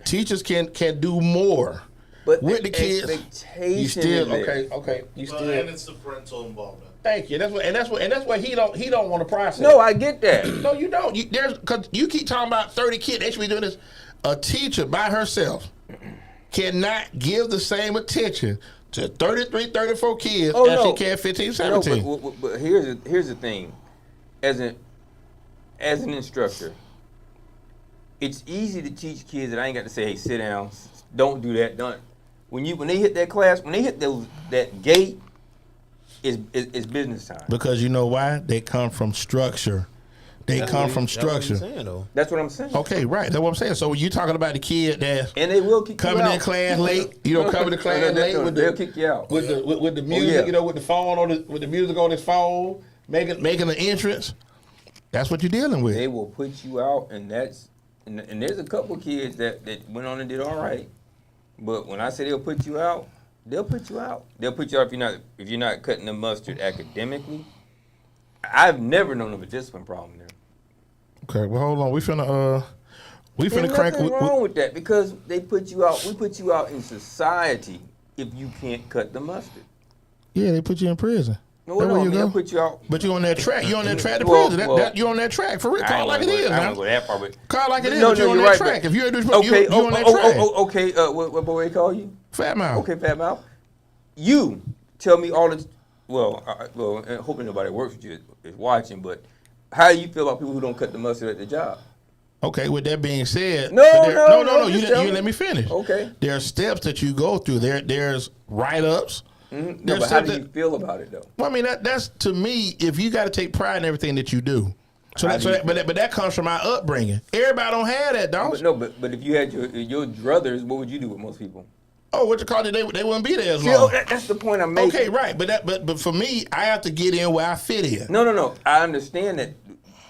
Teachers can do more. But with the kids, expectation you still is there. okay. You Well, still. and it's the parental involvement. Thank you. That's what he don't want to process. No, I get that. No, you don't. Because you keep talking about 30 kids. They should be doing this. A teacher by herself cannot give the same attention to 33, 34 kids Oh, as no. she can 15, No, 17. but here's the thing. As an instructor, it's easy to teach kids that I ain't got to say, hey, sit down, don't do that, don't. When they hit that class, when they hit that gate, it's business time. Because you know why? They come from structure. They That's come what he- from that's what he's structure. saying, though. That's what I'm saying. Okay, right. That's what I'm saying. So you talking about the kid that's And they will kick coming you out. in class late, you know, coming to class late with they'll the kick you out. with the music, yeah. you know, with the phone on with the music on his phone, making an entrance. That's what you're dealing with. They will put you out, and there's a couple kids that went on and did all right. But when I say they'll put you out, they'll put you out. They'll put you out if you're not cutting the mustard academically. I've never known of a discipline problem there. Okay, well hold on. We finna There's crank. nothing wrong with that because they put you out. We put you out in society if you can't cut the mustard. Yeah, they put you in prison. No, That's where you they'll go. put you out. But you on that track. You on that track to Well, prison. well, You on that track for real. I Call it ain't like it wanna is, go- I man. don't go that far, but Call it like it is. No, but you no, on you're that right, track. but- If you're you Okay. on that track. Okay. What boy they call you? Fat mouth. Okay, Fat Mouth. You tell me all the and hoping nobody that works with you is watching, but how do you feel about people who don't cut the mustard at the job? Okay, with that being said, No, no. You just tell me. let me finish. Okay. There are steps that you go through. There's write-ups. No, There's but how steps do you feel about it though? Well, I mean that's to me. If you got to take pride in everything that you do, but that comes from my upbringing. Everybody don't have that, don't. But if you had your druthers, what would you do with most people? Oh, what you call it? They wouldn't be there as See, long. that's the point I'm making. Okay, right. But for me, I have to get in where I fit in. No. I understand that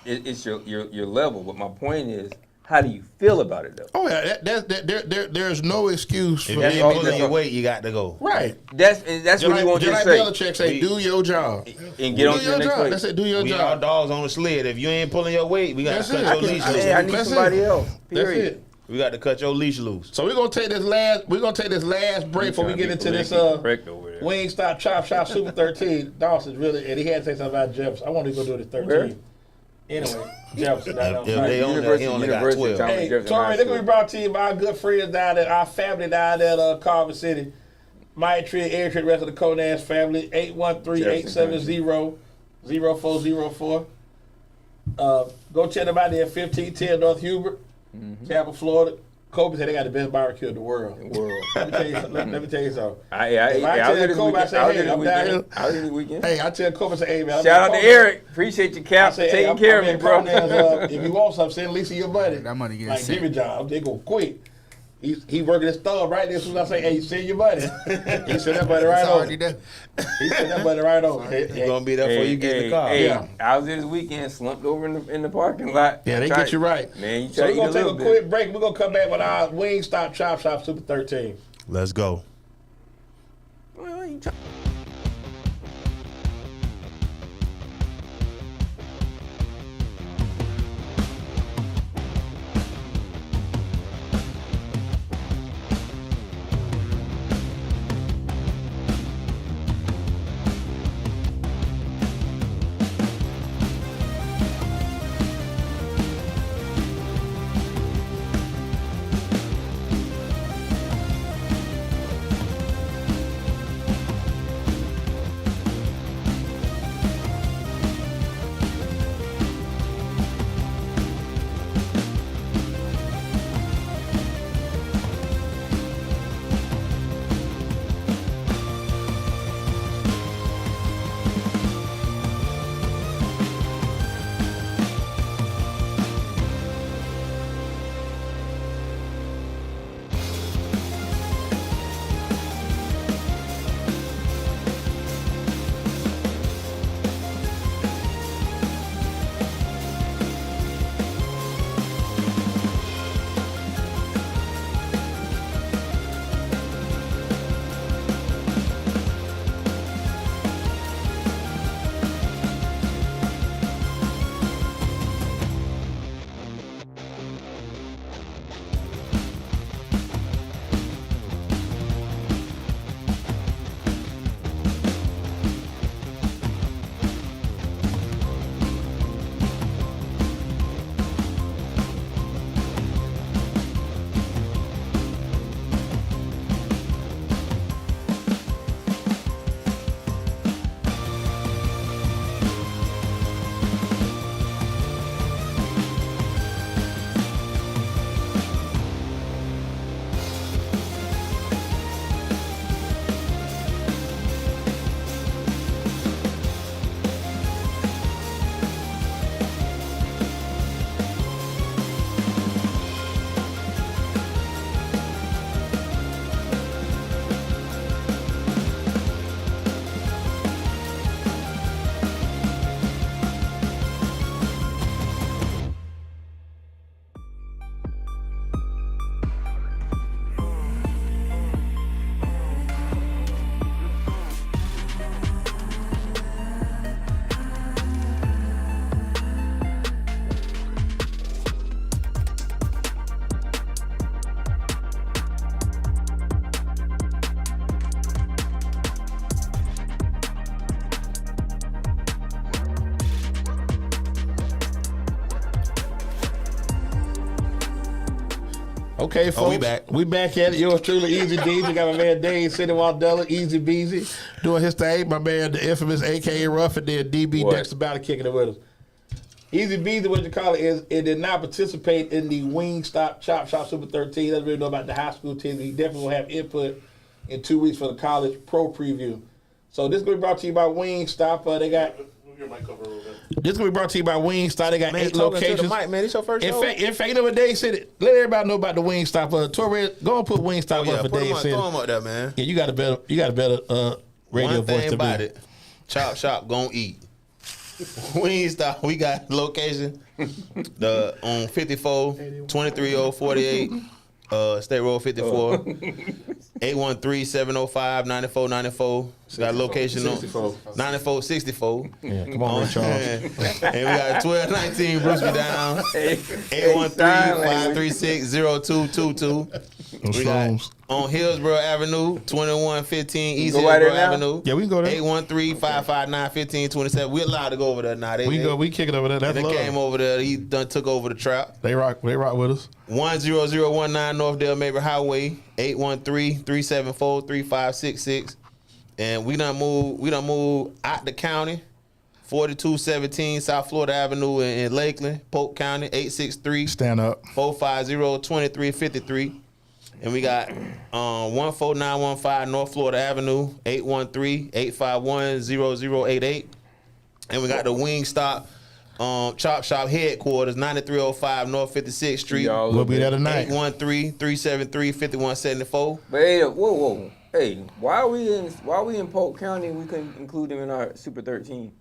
it's your level, but my point is, how do you feel about it though? Oh yeah, there's no excuse for If me. you ain't pulling your weight, you got to go. Right. That's what you want just to like say. Belichick say, do your job. And get on Do to your the next job. place. That's it. Do your We all job. dogs on the sled. If you ain't pulling your weight, we got That's to it. cut your leash loose. Hey, I need That's somebody it. else. That's Period. it. We got to cut your leash loose. So we're gonna take this last break before we get into this Wingstop Chop Shop Super 13. Dawson's really, and he had to say something about Jefferson. I want to go do it at 13. Where? Anyway, Jefferson. If they own that, he only got 12. Thomas Hey, Jefferson Tori, High they're going to School. be brought to you by our good friends down there, our family down there at Carver City. Maitri, Eric, the rest of the Conas family, 813-870-0404. Go check them out there at 1510 North Hubert, Tampa, Florida. Kobe said they got the best barbecue in the world. Let me tell you something. Let me tell you something. I was there this weekend. I was there this weekend. Hey, I tell Kobe, say, hey, man. Shout out to Eric. Appreciate you, Cap, for Hey, taking care of me, I'm bro. Conan's, if you want something, send Lisa your money. That money getting Like, sent. give me job. They go quick. He working his thumb right there. As soon as I say, hey, send your money. He sent that money right It's over. already there. He sent that money right over. He's going to be there before you get in the car. Yeah. I was there this weekend, slumped over in the parking lot. Yeah, they get you right. Man, you So try we're to going eat to a take a little bit. quick break. We're going to come back with our Wingstop Chop Shop Super 13. Let's go. Well, you try- Okay, folks. we back. We back at it. Yours truly, EZDZ. We got my man Dade, City Waldella, EZBZ, doing his thing. My man, the infamous AKA Ruff, and then DB What? Dexter about to kicking it with us. EZBZ, what you call it, is it did not participate in the Wingstop Chop Shop Super 13. Doesn't really know about the high school team. He definitely will have input in 2 weeks for the college pro preview. So this is going to be brought to you by Wingstop. They got. Move your mic over a little bit. This is going to be brought to you by Wingstop. They got Man, 8 talking to locations. the mic, man. This your first In show? fact, you know what Dade said? Let everybody know about the Wingstop. Torres, go and put Wingstop up for put Dade him said. throw him up there, man. Yeah, you got a better radio One voice thing to about me. it, Chop Shop gon' eat. Wingstop, we got location on 54, 23048, State Road 54, 813-705-9494. Got a location on 9464. Yeah, come on, Ray Charles. And we got 1219 Bruce Me Down, 813-536-0222. We got on Hillsborough Avenue, 2115 East go right there Hillsborough now? Avenue. Yeah, we can go there. 813-559-1527. We allowed to go over there now. We kick it over there. That's They love. came over there. He done took over the trap. They rock with us. 10019 Northdale Mabry Highway, 813-374-3566. And we done moved out the county, 4217 South Florida Avenue in Lakeland, Polk County, 863 Stand up. 450-2353. And we got 14915 North Florida Avenue, 813-851-0088. And we got the Wingstop Chop Shop headquarters, 9305 North 56th Street. Y'all We'll look be there good. tonight. 813-373-5174. But hey, whoa. Hey, why are we in Polk County and we couldn't include them in our Super 13?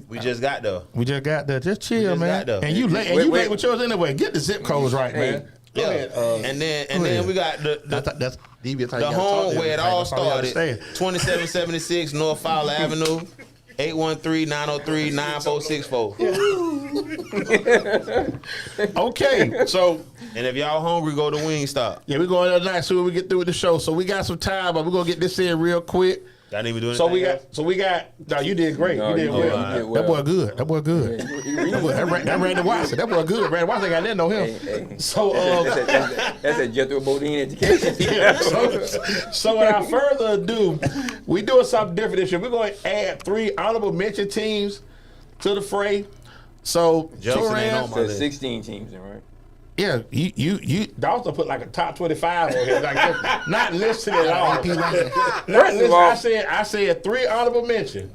We just got there. We just got there. Just chill, just man. got there. And you late. And Wait, you wait. late with yours anyway. Get the zip codes right, Hey. man. Go Yeah. ahead. And then ahead. we got I thought that's DB. the home where it all started, 2776 North Fowler Avenue, 813-903-9464. Okay, so And if y'all hungry, go to Wingstop. yeah, we're going there tonight soon we get through with the show. So we got some time, but we're gonna get this in real quick. Y'all need me doing So we got. No, you did great. No, you did you well. did well. That boy good. That boy good. That Randy Watson. That boy good. Randy Watson got that know him. Hey. So That's a Jethro Bodine education. yeah, so without further ado, we doing something different this year. We're going to add 3 honorable mention teams to the fray. So Jefferson ain't on Torres, my So list. 16 teams, then, right? yeah, you Dawson put like a top 25 on here, like just not listed at all. Not listed. I said 3 honorable mention.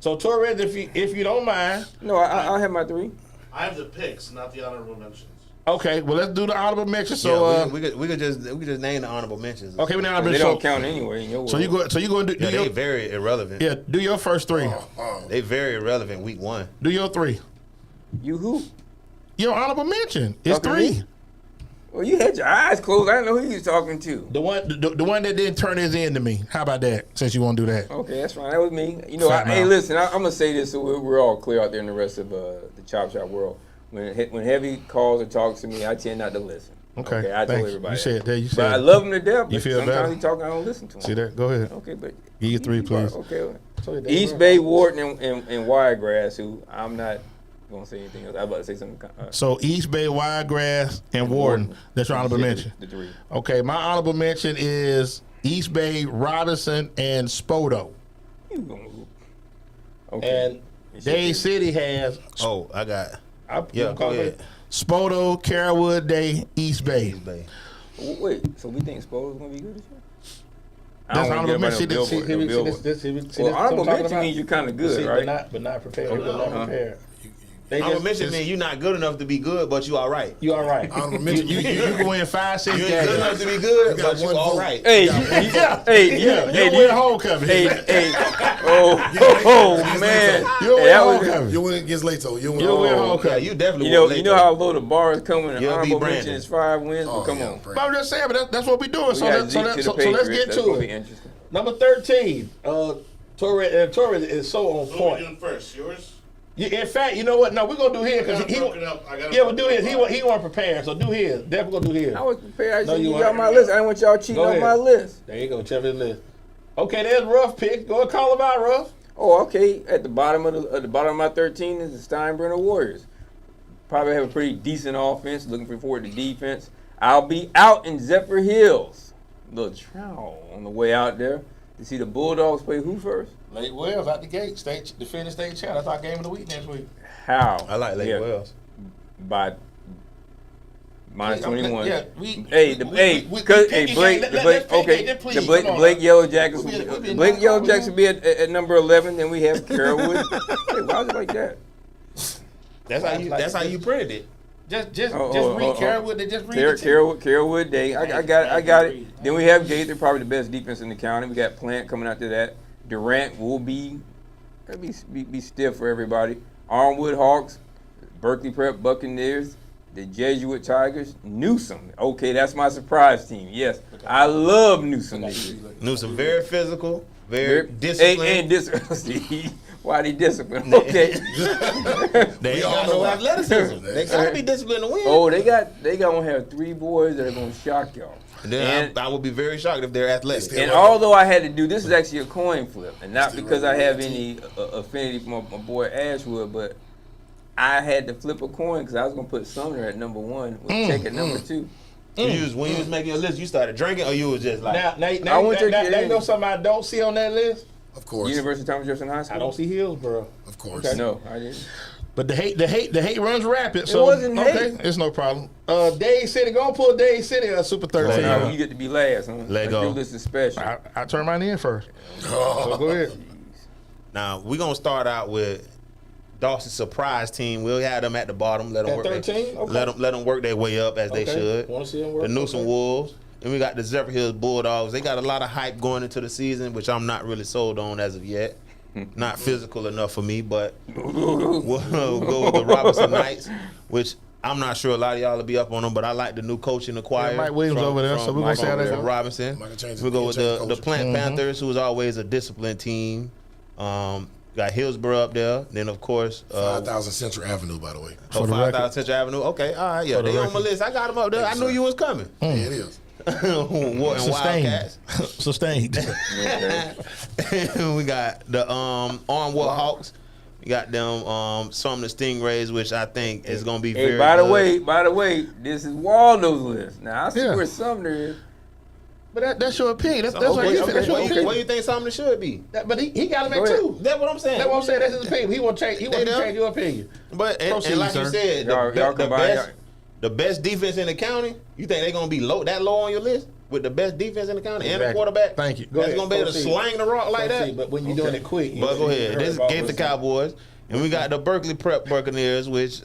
So Torres, if you don't mind, No, I'll have my 3. I have the picks, not the honorable mentions. okay, well let's do the honorable mention. So Yeah, we could just name the honorable mentions. okay, we now They don't count anyway in your world. So you go to do Yeah, they your very irrelevant. do your first 3. They very irrelevant week 1. Do your 3. You who? Your honorable mention is Talking to 3. me? Well, you had your eyes closed. I didn't know who you was talking to. The one that didn't turn his in to me. How about that? Since you won't do that. Okay, that's fine. That was me. You know, Fat hey, mouth. listen, I'm gonna say this so we're all clear out there in the rest of the Chop Shop world. When heavy calls or talks to me, I tend not to listen. Okay, I thank told you. everybody. You said that. You But I said. love him to death. You But feel sometimes better? he talking, I don't listen to him. See that? Go ahead. Okay, but Give you 3, please. Okay. So East Bay, Wharton, and Wiregrass, who I'm not gonna say anything else. I was about to say something. So East Bay, Wiregrass, and Warden. That's your honorable mention. The 3. Okay, my honorable mention is East Bay, Robinson, and Spoto. You gonna move? Okay. And Dade City has Oh, I got. yeah, Go ahead. Spoto, Carrollwood, Day, East Bay. Wait, so we think Spo's gonna be good this year? That's honorable mention. Well, honorable mention means you're kind of good, right? But not prepared. Not prepared. They Honorable just- mention mean you're not good enough to be good, but you all right. You all right. Honorable mention. You can win 5, 6 You ain't good games. enough to be good, You got but you one all vote. right. Hey, Yeah. hey, Yeah, hey, you win homecoming. hey, oh man, You Hey, win that was- homecoming. You win against Leto. You win. You win Yeah, homecoming. you definitely. You won't know how low the bar is coming. And You'll be honorable Brandon. mention is 5 wins. Oh, But come yeah, on, Brandon. But I'm just saying, but that's what we're doing. we So, got let's Zeke to the get Patriots. to That's gonna be it. interesting. Number 13, Torres is so on What are we point. doing first? Yours? In fact, you know what? No, we're gonna do his I got because it broken up. I got it yeah, we'll broken do his. up. He wasn't prepared, so do his. Definitely gonna do his. I was prepared. No, I said you you got weren't. my list. I didn't want y'all cheating Go on ahead. my list. There you go, check his list. Okay, there's Ruff pick. Go and call him out, Ruff. Oh, okay. At the bottom of my 13 is the Steinbrenner Warriors. Probably have a pretty decent offense. Looking forward to defense. I'll be out in Zephyr Hills. Little trow on the way out there to see the Bulldogs play who first? Lake Wells out the gate, defending state champ. That's our game of the week next week. How? I like Lake Wells. By minus 21. Yeah, Blake Yellow Jackets. Blake Yellow Jackets will be at number 11. Then we have Carrollwood. Hey, why is it like that? That's how you printed it. Just read Carrollwood. They just read it. Carrollwood Day. I got it. Then we have Gaither, probably the best defense in the county. We got Plant coming after that. Durant will be stiff for everybody. Armwood Hawks, Berkeley Prep Buccaneers, the Jesuit Tigers, Newsom. Okay, that's my surprise team. Yes, I love Newsom this year. Newsom very physical, very disciplined. And why they disciplined? Okay. They got no athleticism. They gotta be disciplined to win. Oh, they gonna have 3 boys that are gonna shock y'all. Then I would be very shocked if they're athletic. And although I had to do this, is actually a coin flip, and not because I have any affinity for my boy Ashwood, but I had to flip a coin because I was gonna put Sumner at number 1, with Tech at number 2. When you was making a list, you started drinking, or you was just like? Now you know something I don't see on that list? Of course. University of Thomas Jefferson High School. I don't see Hillsborough. Of course. Okay. No, I didn't. But the hate runs rapid. So wasn't hate. It's no problem. Dade City, go pull Dade City Super 13. Now you get to be last, huh? Lego. Your list is special. I turn mine in first. So go ahead. Now we're gonna start out with Dawson's surprise team. We'll have them at the bottom. Let them At work. 13? Okay. Let them work their way up as they should. Want to see them work? The Newsom Wolves. And we got the Zephyr Hills Bulldogs. They got a lot of hype going into the season, which I'm not really sold on as of yet. Not physical enough for me, but we'll go with the Robinson Knights, which I'm not sure a lot of y'all will be up on them, but I like the new coach in the choir. Yeah, Mike Williams over there, so we're going to see how that goes. Robinson. We'll go with the Plant Panthers, who is always a disciplined team. Got Hillsborough up there. Then, of course, 5,000 Central Avenue, by the way. 5,000 Central Avenue. Okay, all right, yeah. They on my list. I got them up there. I knew you was coming. Yeah, it is. Wharton Wildcats. Sustained. We got the Armwood Hawks. We got them some of the Stingrays, which I think is gonna be very by the good. way, this is Waldo's list. Now I see where Sumner is. But that's your opinion. That's what Okay, you that's your opinion. what do you think something should be? But he got him at Go ahead. 2. That's what I'm saying. That's what I'm saying. That's his opinion. He want to change. He wants to change your opinion. But and Proceed, like you sir. said, the best defense in the county. You think they're gonna be low on your list with the best defense in the county and the quarterback? Thank you. That's gonna be able to slang the rock like that. But when you're doing it quick. But go ahead. This is Gaither Cowboys, and we got the Berkeley Prep Buccaneers, which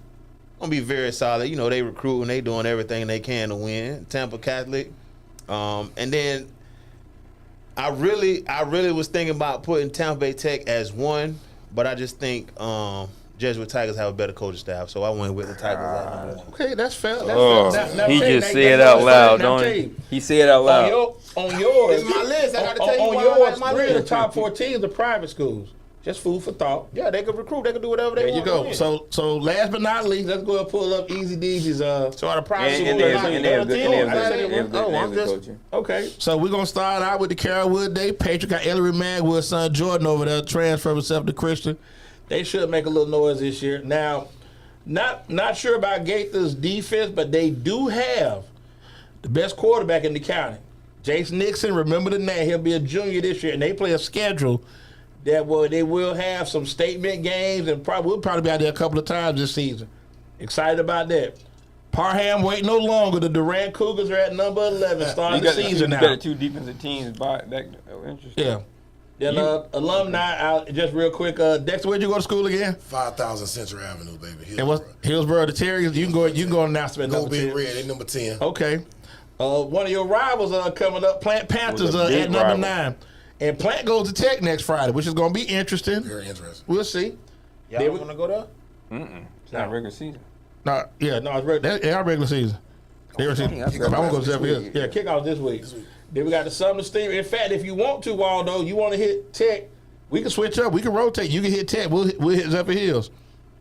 gonna be very solid. You know, they recruiting, they doing everything they can to win. Tampa Catholic, and then I really was thinking about putting Tampa Bay Tech as 1, but I just think Jesuit Tigers have a better coaching staff, so I went with the Tigers at number 1. Okay, that's fair. He just said it out loud, don't he? He said it out loud. On yours, It's my list. I got to tell you on why I yours, like my 3 of the list. top 4 teams are private schools. Just food for thought. Yeah, they could recruit. They could do whatever they There want. you go. So last but not least, let's go and pull up EZDZ's. So are the private And schools they not have good I'm just coaching. Okay, so we're gonna start out with the Carrollwood Day. Patriot got Ellery Magwood's son Jordan over there, transfer himself to Christian. They should make a little noise this year. Now, not sure about Gaither's defense, but they do have the best quarterback in the county. Jace Nixon, remember the name. He'll be a junior this year, and they play a schedule that they will have some statement games, and we'll probably be out there a couple of times this season. Excited about that. Parham wait no longer. The Durant Cougars are at number 11, starting the season now. You got 2 defensive teams back. Interesting. Yeah. Then alumni out just real quick. Dexter, where'd you go to school again? 5,000 Central Avenue, baby. And what's Hillsborough, the Terriers? You can go announce them at Go number Big 10. Red, they number 10. Okay. One of your rivals coming up, Plant Panthers a big at number rival. 9. And Plant goes to Tech next Friday, which is going to be interesting. Very interesting. We'll see. Y'all want to go there? It's not regular season. No, it's regular season. Regular season. I'm going to go to Zephyr Hills. Yeah, kickoff this week. Then we got the Summer Steam. In fact, if you want to, Waldo, you want to hit Tech, we can switch up. We can rotate. You can hit Tech. We'll hit Zephyr Hills.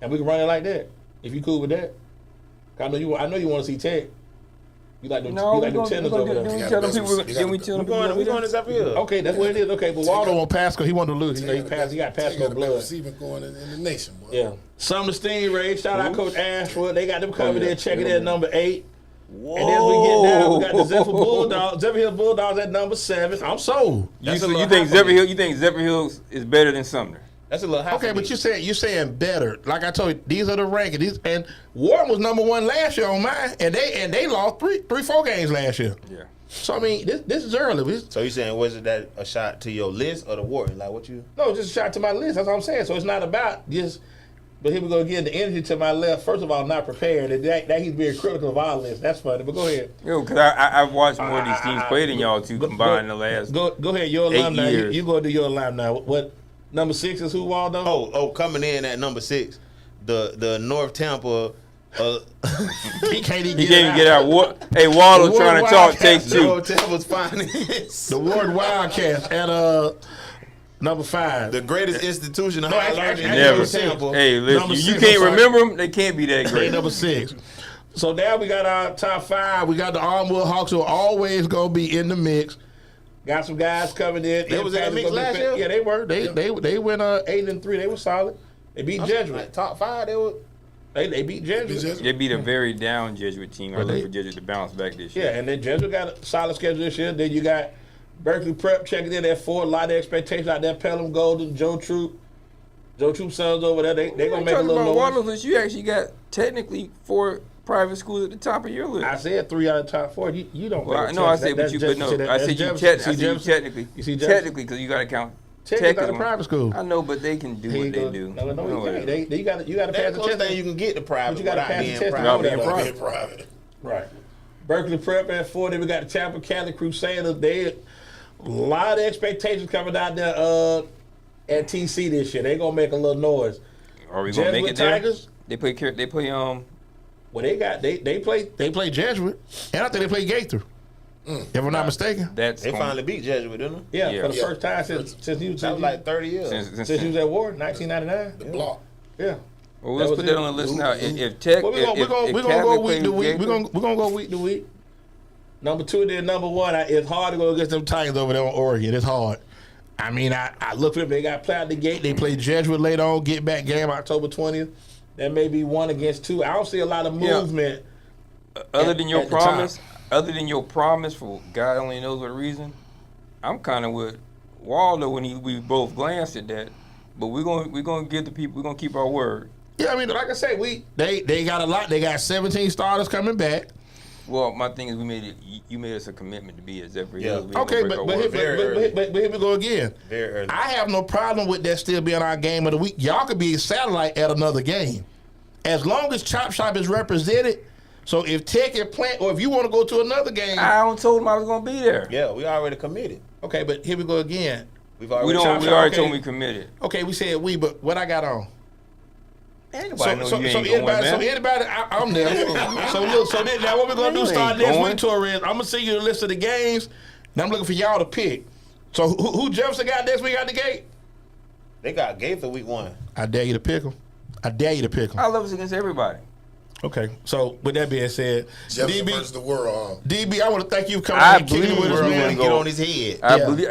And we can run it like that. If you cool with that. I know you want to see Tech. You like them tenders over there. We tell them people. We going to Zephyr Hills. Okay, that's what it is. Okay, but Waldo won't pass because he wanted to lose. He got Pasco blood. Receiving going in the nation, boy. Yeah. Summer Stingray. Shout out Coach Ashwood. They got them covered there. Check it at number 8. Whoa. And then we get down, we got the Zephyr Hill Bulldogs at number 7. I'm sold. You think Zephyr Hills is better than Sumner? That's a little high. Okay, but you're saying better. Like I told you, these are the rankings. And Warren was number 1 last year on mine, and they lost 4 games last year. Yeah. So I mean, this is early. So you saying was it that a shot to your list or the Wharton? Like what you? No, just a shot to my list. That's what I'm saying. So it's not about just. But here we go again. The energy to my left. First of all, not prepared. That he's being critical of our list. That's funny. But go ahead. Yo, because I've watched more of these teams play than y'all two combined in the last. Go ahead. Your 8 alumni. years. You go to your alumni. What number 6 is who, Waldo? Oh, coming in at number 6, the North Tampa. He can't even Get out. Hey, Waldo The trying to Warren talk Wildcats. takes 2. North Tampa's finest. The Ward Wildcats at number 5. The greatest institution of No, higher actually, learning in Never. North Tampa. Hey, Number listen, you 6, can't I'm sorry. remember them. They can't be that They great. number 6. So now we got our top 5. We got the Armwood Hawks who are always gonna be in the mix. Got some guys coming in. They was in the mix last year? Yeah, they were. They went 8-3. They were solid. They beat Jesuit. Like, top 5, they were. They beat Jesuit. They beat a very down Jesuit team. I But look they- for Jesuit to bounce back this year. Yeah, and then Jesuit got a solid schedule this year. Then you got Berkeley Prep checking in at 4. A lot of expectations out there. Pelham Golden, Joe Troop sons over there. They gonna make a little noise. Waterloo list. You actually got technically 4 private schools at the top of your list. I said 3 out of the top 4. You don't. Well, pay no, I attention. said, but you, but no, I said you technically. You see Jefferson? Technically, because you got to count. Technically, Tech a is private school. I know, but they can do what they do. No, No, you can't. whatever. You got to pass That's the the test. thing you can get the private But you gotta without pass the being test private. without Without being Being private. Right. Berkeley Prep at 4. Then we got the Tampa Catholic Crusaders. They a lot of expectations coming out there at TC this year. They gonna make a little noise. Are we gonna make Jesuit it there? Tigers. They play. Well, they play Jesuit, and I think they play Gaither. If I'm not mistaken. That's They finally beat Jesuit, didn't they? Yeah, Yeah. for the Yeah. first time since you That was like 30 years. since you was at Ward, 1999. The block. Yeah. Well, let's That was put that it. on the list now. If Tech, Well, we're gonna go Catholic week to plays week. Gaither, We're gonna go week to week. Number 2, then number 1. It's hard to go against them Titans over there on Oregon. It's hard. I mean, I look for them. They got play out the gate. They play Jesuit later on. Get back game October 20th. That may be 1 against 2. I don't see a lot of Yeah. movement. other than your at the top. promise, for God only knows what reason, I'm kind of with Waldo when we both glanced at that. But we're gonna give the people. We're gonna keep our word. Yeah, I mean, like I said, they got a lot. They got 17 starters coming back. Well, my thing is you made us a commitment to be at Zephyr Yeah. Hills. We ain't Okay, gonna break our but word. here we go again. Very early. I have no problem with that still being our game of the week. Y'all could be a satellite at another game. As long as Chop Shop is represented. So if Tech and Plant, or if you want to go to another game. I don't told him I was gonna be there. Yeah, we already committed. Okay, but here we go again. We've We already don't. Chop We Shop, already okay. told me committed. Okay, we said we, but what I got on? Anybody know you ain't going, man. I'm there. so then now what we're gonna do You start ain't next going. week, Torres? I'm gonna send you the list of the games, and I'm looking for y'all to pick. So who Jefferson got next week out the gate? They got Gaither week 1. I dare you to pick them. I dare you to pick them. I love us against everybody. Okay, so with that being said, Jefferson versus DB, the world. DB, I want to thank you for coming I out here kicking it believe with us, we're man. gonna Get go. on his head.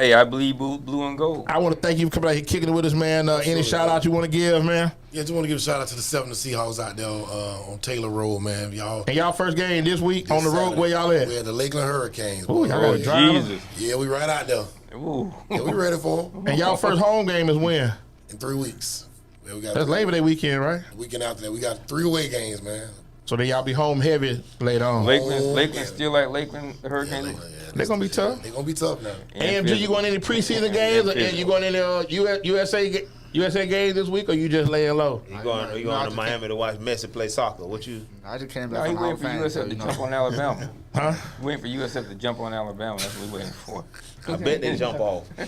Yeah. I believe blue and gold. I want to thank you for coming out here kicking it with us, man. Any shout out you want to give, man? Yeah, just want to give a shout out to the 7 Seahawks out there on Taylor Road, man. Y'all. And y'all first game this week this on the road, Saturday, where y'all at? We're at the Lakeland Hurricanes. Ooh, y'all Oh gotta drive. Jesus! Yeah, we right out there. Ooh. Yeah, we ready for them And y'all first home game is when? in 3 weeks. Yeah, we got That's Labor Day weekend, right? the weekend after that. We got 3 away games, man. So then y'all be home heavy later on. Lakeland yeah. still like Lakeland the Hurricanes. They gonna be tough. They're going to be tough now. AMG, you going any preseason games? And you going any USA games this week, or you just laying low? You going to Miami to watch Messi play soccer? What you? I just came No, back he from waiting for Alabama, USF so, to you know. jump on Alabama. Huh? Waiting for USF to jump on Alabama. That's what we waiting for. I bet they jump off. So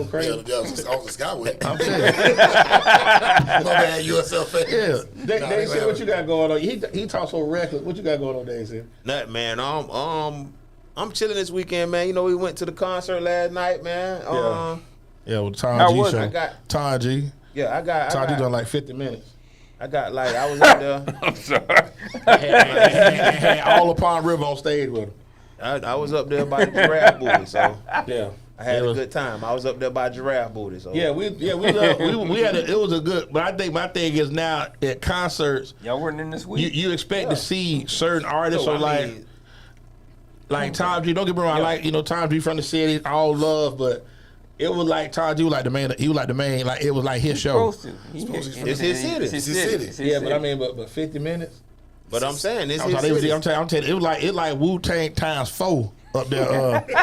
Yeah, crazy. off the Skyway. I'm saying, My bad, USL fans. yeah. Dave said, what you got going on? He talks so reckless. What you got going on, Dave said? Nothing, man. I'm chilling this weekend, man. You know, we went to the concert last night, man. Yeah, with How Tom G was show. it? Tom G. Yeah, I Tom G done got like 50 minutes. I was up there. I'm sorry. Had all upon River on stage with him. I was up there by the giraffe booty, so Yeah. I had It a was- good time. I was up there by giraffe booty, so we had it was a good. But I think my thing is now at concerts, Y'all weren't in this week. you expect to see certain artists. So, So I like mean, Like Tom G, don't get me wrong, I like, Tom G from the city, all love, but it was like Tom G was like the main, like it was like his show. Supposed to. It's his city. It's his city. It's his Yeah, but I city. mean, but 50 minutes? But I'm saying it's I'm his telling city. you, I'm telling you, it like Wu-Tang times 4 up there. It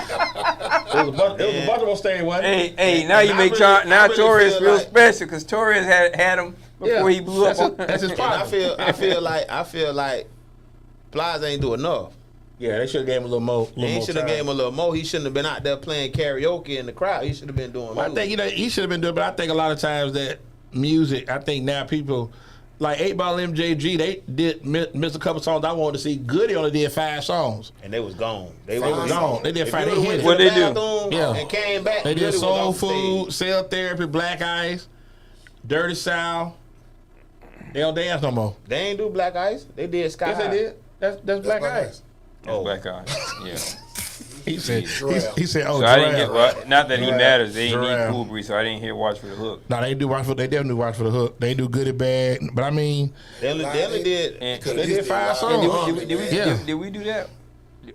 was a Baltimore stage, wasn't it? Hey, now you I make really- I really Torres feel real like- special because Torres had him before he blew up. That's his And I partner. feel like Plaza ain't do enough. Yeah, they should have gave him a little more. He should have gave him a little more. He shouldn't have been out there playing karaoke in the crowd. He should have been doing Well, I music. think he should have been doing, but I think a lot of times that music, I think now people like 8 Ball MJG, they did miss a couple songs I wanted to see. Goody only did 5 songs. And they was gone. They They was gone. They did 5. They hit What it. they do? Yeah. And came back. They did Goody was Soul off Food, stage. Cell Therapy, Black Ice, Dirty South. They don't dance no more. They ain't do Black Ice. They did Sky Yes, High. they did. That's Black Ice. Oh. Black eye. Yeah. He said, Giraffe. he said, oh, So I didn't Giraffe. get, well, not that he Giraffe. matters. They ain't need Giraffe. Cool Breeze, so I didn't hear Watch for the Hook. No, they definitely do watch for the hook. They do Good and Bad. But I mean, They only did. And, they did 5 and songs. did we do that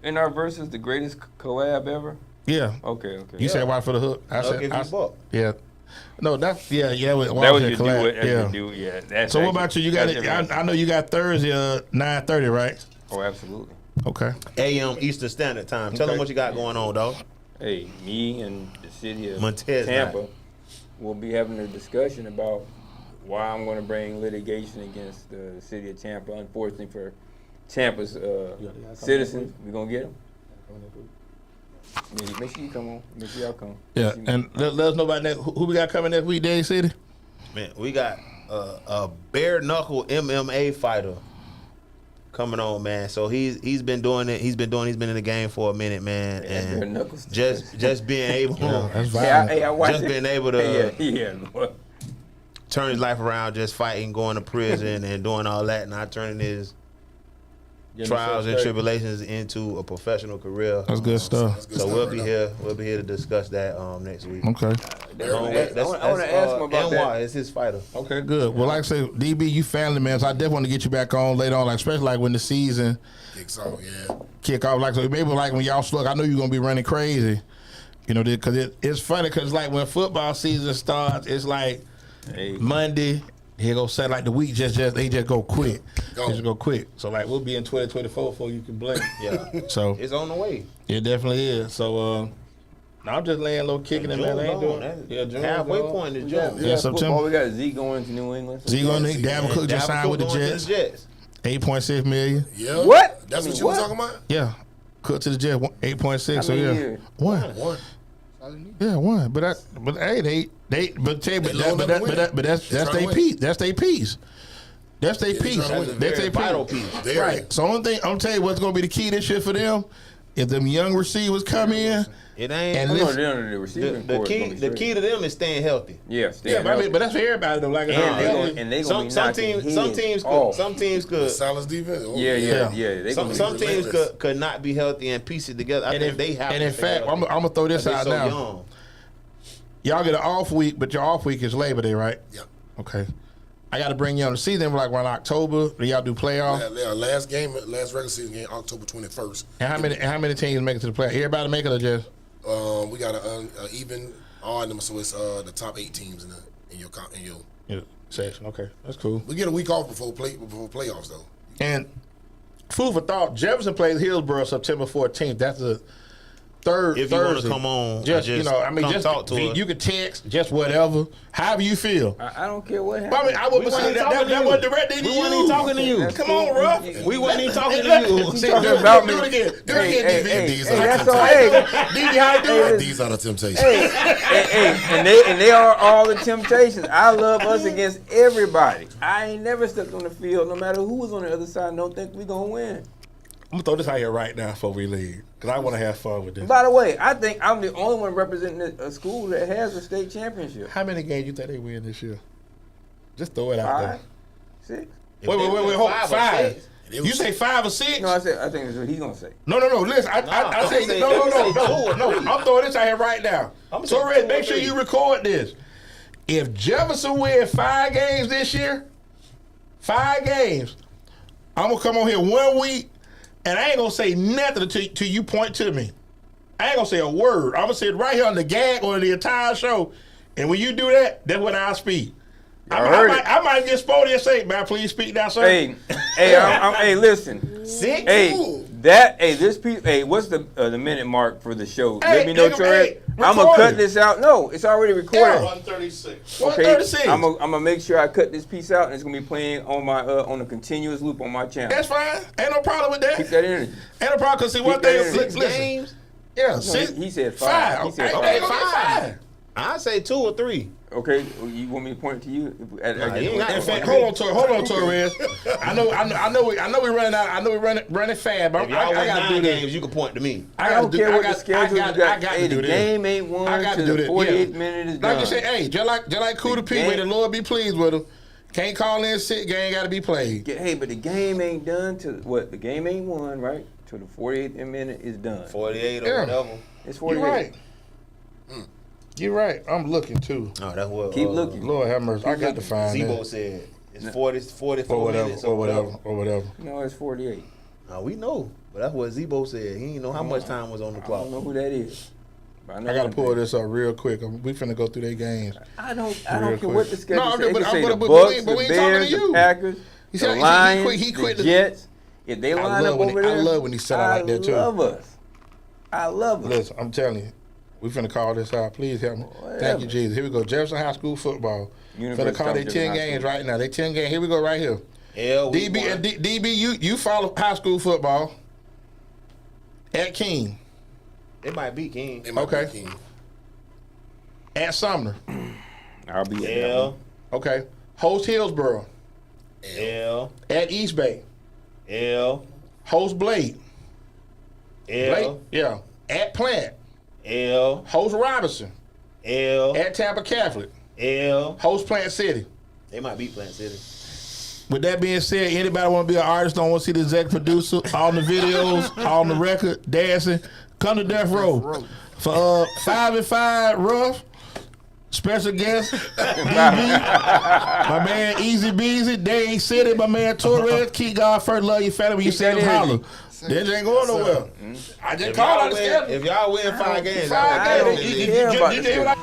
in our verses? The greatest collab ever. Yeah. Okay. You said watch for the hook. I I'll said, give you a buck. yeah. No, that's, yeah. That was your collab. do. Yeah. Yeah. That's So what actually- about you? You got that's it. different. I know you got Thursday, 9:30, right? Oh, absolutely. Okay. AM Eastern Standard Time. Tell them what you got going on, dog. Hey, me and the city of Montez Tampa Knight. will be having a discussion about why I'm going to bring litigation against the city of Tampa. Unfortunately for Tampa's citizens, we're going to get them. Make sure you come on. Make sure y'all come. Yeah. And let us know about next. Who we got coming next week, Dade City? Man, we got a bare knuckle MMA fighter coming on, man. So he's been doing it. He's been in the game for a minute, man. Yeah, bare And knuckles. just being able, That's violent. I watched just it. being able to Yeah. turn his life around, just fighting, going to prison, and doing all that, not turning his trials and tribulations into a professional career. That's good stuff. That's good So stuff we'll right be there. here. We'll be here to discuss that next week. Okay. I want to ask him about NY that. is his fighter. Okay, good. Well, like I said, DB, you family man, so I definitely want to get you back on later on, like especially like when the season Kicks off, yeah. kick off. Like so, maybe like when y'all slug, I know you're gonna be running crazy. Because it's funny because like when football season starts, it's like Hey. Monday. Here go say like the week they just go quick. Go. They just go quick. So like we'll be in 2024 before you can blink. Yeah, So it's on the way. it definitely is. So now I'm just laying low, kicking it, man. I ain't doing. Yeah, June halfway gone. point is We June. got Yeah, September. football. We got Zeke going to New England. So you gonna think Dalvin Cook just signed with the Dalvin Cook going to Jets? 8.6 million. Yeah. What? That's I mean, what you were what? talking about? Yeah, Cook to the Jets 8.6. How So many yeah, years? one. One. Yeah, one. But hey, but They low enough to win. that's They trying their to win. piece. That's their piece. That's their Yeah, they piece. trying to win. That's a That's very their vital piece. piece. Very. Right. So only thing I'm telling you what's gonna be the key this year for them, if them young receivers come in, It ain't. And Oh, no, listen, the receiving the core is key gonna be the straight. key to them is staying healthy. Yeah, stay yeah, but, healthy. but that's for everybody though. Like I And said, they yeah. gonna- and they gonna be Some knocking teams heads off. some teams could Silas defense. Oh, Yeah. They some gonna be teams relentless. could not be healthy and piece it together. I And think in- they have. and to in stay fact, healthy. I'm gonna throw this They out so now. young. Y'all get an off week, but your off week is Labor Day, right? Yeah. Okay. I got to bring you on the season like around October. Do y'all do playoffs? Last regular season game, October 21st. And how many teams make it to the playoffs? Everybody make it or just? We got an even odd number, so it's the top 8 teams in your. Yeah, section. Okay, that's cool. We get a week off before playoffs though. And food for thought: Jefferson plays Hillsborough September 14th. That's a third. If you want to Thursday. come on, just come just talk to us. you can text just whatever, however you feel. I don't care what But I mean, happens. I would We say wasn't talking to that you. wasn't directed to We you. wasn't even talking to you. That's Come cool. on, Ruff. We wasn't even talking to you. See, talking do about it me. again. Do it Hey, again, hey, DB. These hey, are that's the all. temptations. Hey, DB, how you doing? These are the temptations. and they are all the temptations. I love us against everybody. I ain't never stepped on the field, no matter who was on the other side. And don't think we gonna win. I'm gonna throw this out here right now before we leave, because I want to have fun with this. By the way, I think I'm the only one representing a school that has a state championship. How many games you think they win this year? Just throw it out 5, 6. there. Wait, hold 5 or five. 6. You say 5 or 6? No, I think that's what he's gonna say. No. Listen, I say say- no. say 2 or 3. I'm throwing this out here right now. I'm So, saying Red, 2 or make sure 3. you record this. If Jefferson wins 5 games this year, 5 games, I'm gonna come on here 1 week and I ain't gonna say nothing till you point to me. I ain't gonna say a word. I'm gonna sit right here on the gag or the entire show, and when you do that, that's when I speak. I might get spotty and say, "Man, please speak now, sir." Hey, listen. Sick. This piece. Hey, what's the minute mark for the show? Hey, Let me know, nigga, Troy. hey, I'm gonna cut this out. No, it's already recorded. 136. Okay, 136. I'm gonna make sure I cut this piece out, and it's gonna be playing on my on a continuous loop on my channel. That's fine. Ain't no problem with that. Keep that energy. Ain't no problem. Cause see, one Keep that thing. energy. Listen. Games. Yeah, No, six. he said 5. He said Okay, 5. five. I say 2 or 3. Okay, you want me to point to you? you ain't got In to fact, point hold on, Torres. I know we running out. I know we running fast, but If y'all win I gotta 9 do this. games, you can point to me. I don't care what the schedule you got. I got Hey, to do the this. game ain't won I got to till do the this. 48th Yeah. minute is Like done. you said, hey, just like Kuda P, may the Lord be pleased with him. Can't call in sick. Game got to be played. Hey, but the game ain't done till what? The game ain't won, right? Till the 48th minute is done. 48 or Yeah. whatever. It's 48. You're right. You're right. I'm looking too. Oh, that's what. Keep looking. Lord have mercy. I got to find Zebo that. said it's 44 Or whatever. minutes Or whatever. No, it's 48. No, we know, but that's what Zebo said. He didn't know how much time was on the I clock. don't know who that is. But I know I got to one pull thing. this up real quick. We finna go through their games. I don't Real care quick. what the schedule No, says. It but- can say but- the but Bucks, we the ain't talking to Bears, you. the Packers, He the said he Lions, quit the the- Jets. If they I line love up when over he- I there, love when he set out like that, too. I love us. I love us. Listen, I'm telling you, we finna call this out. Please help me. Thank Whatever. you, Jesus. Here we go. Jefferson High School football. University Finna call their of 10 High games School. right now. They 10 games. Here we go right here. We DB won. and DB, you follow high school football at King, It might be King. They might Okay. be King. at Sumner. I'll be at that one. L, Okay. Host Hillsboro, L, at East Bay. L, Host Blake. L, Yeah. At Plant. L, Host Robinson. L, At Tampa Catholic. L. Host Plant City. They might beat Plant City. With that being said, anybody want to be an artist, don't want to see the exec producer, on the videos, on the record, dancing, come to Death Row. For 5 and 5 Ruff, special guest, DB, my man EZBZ, Dade City, my man Torres, Key God first, love your family, you say them holler. This ain't going nowhere. I just If called y'all out the win, schedule. if y'all win 5 games, Five I games. don't You care did about what the I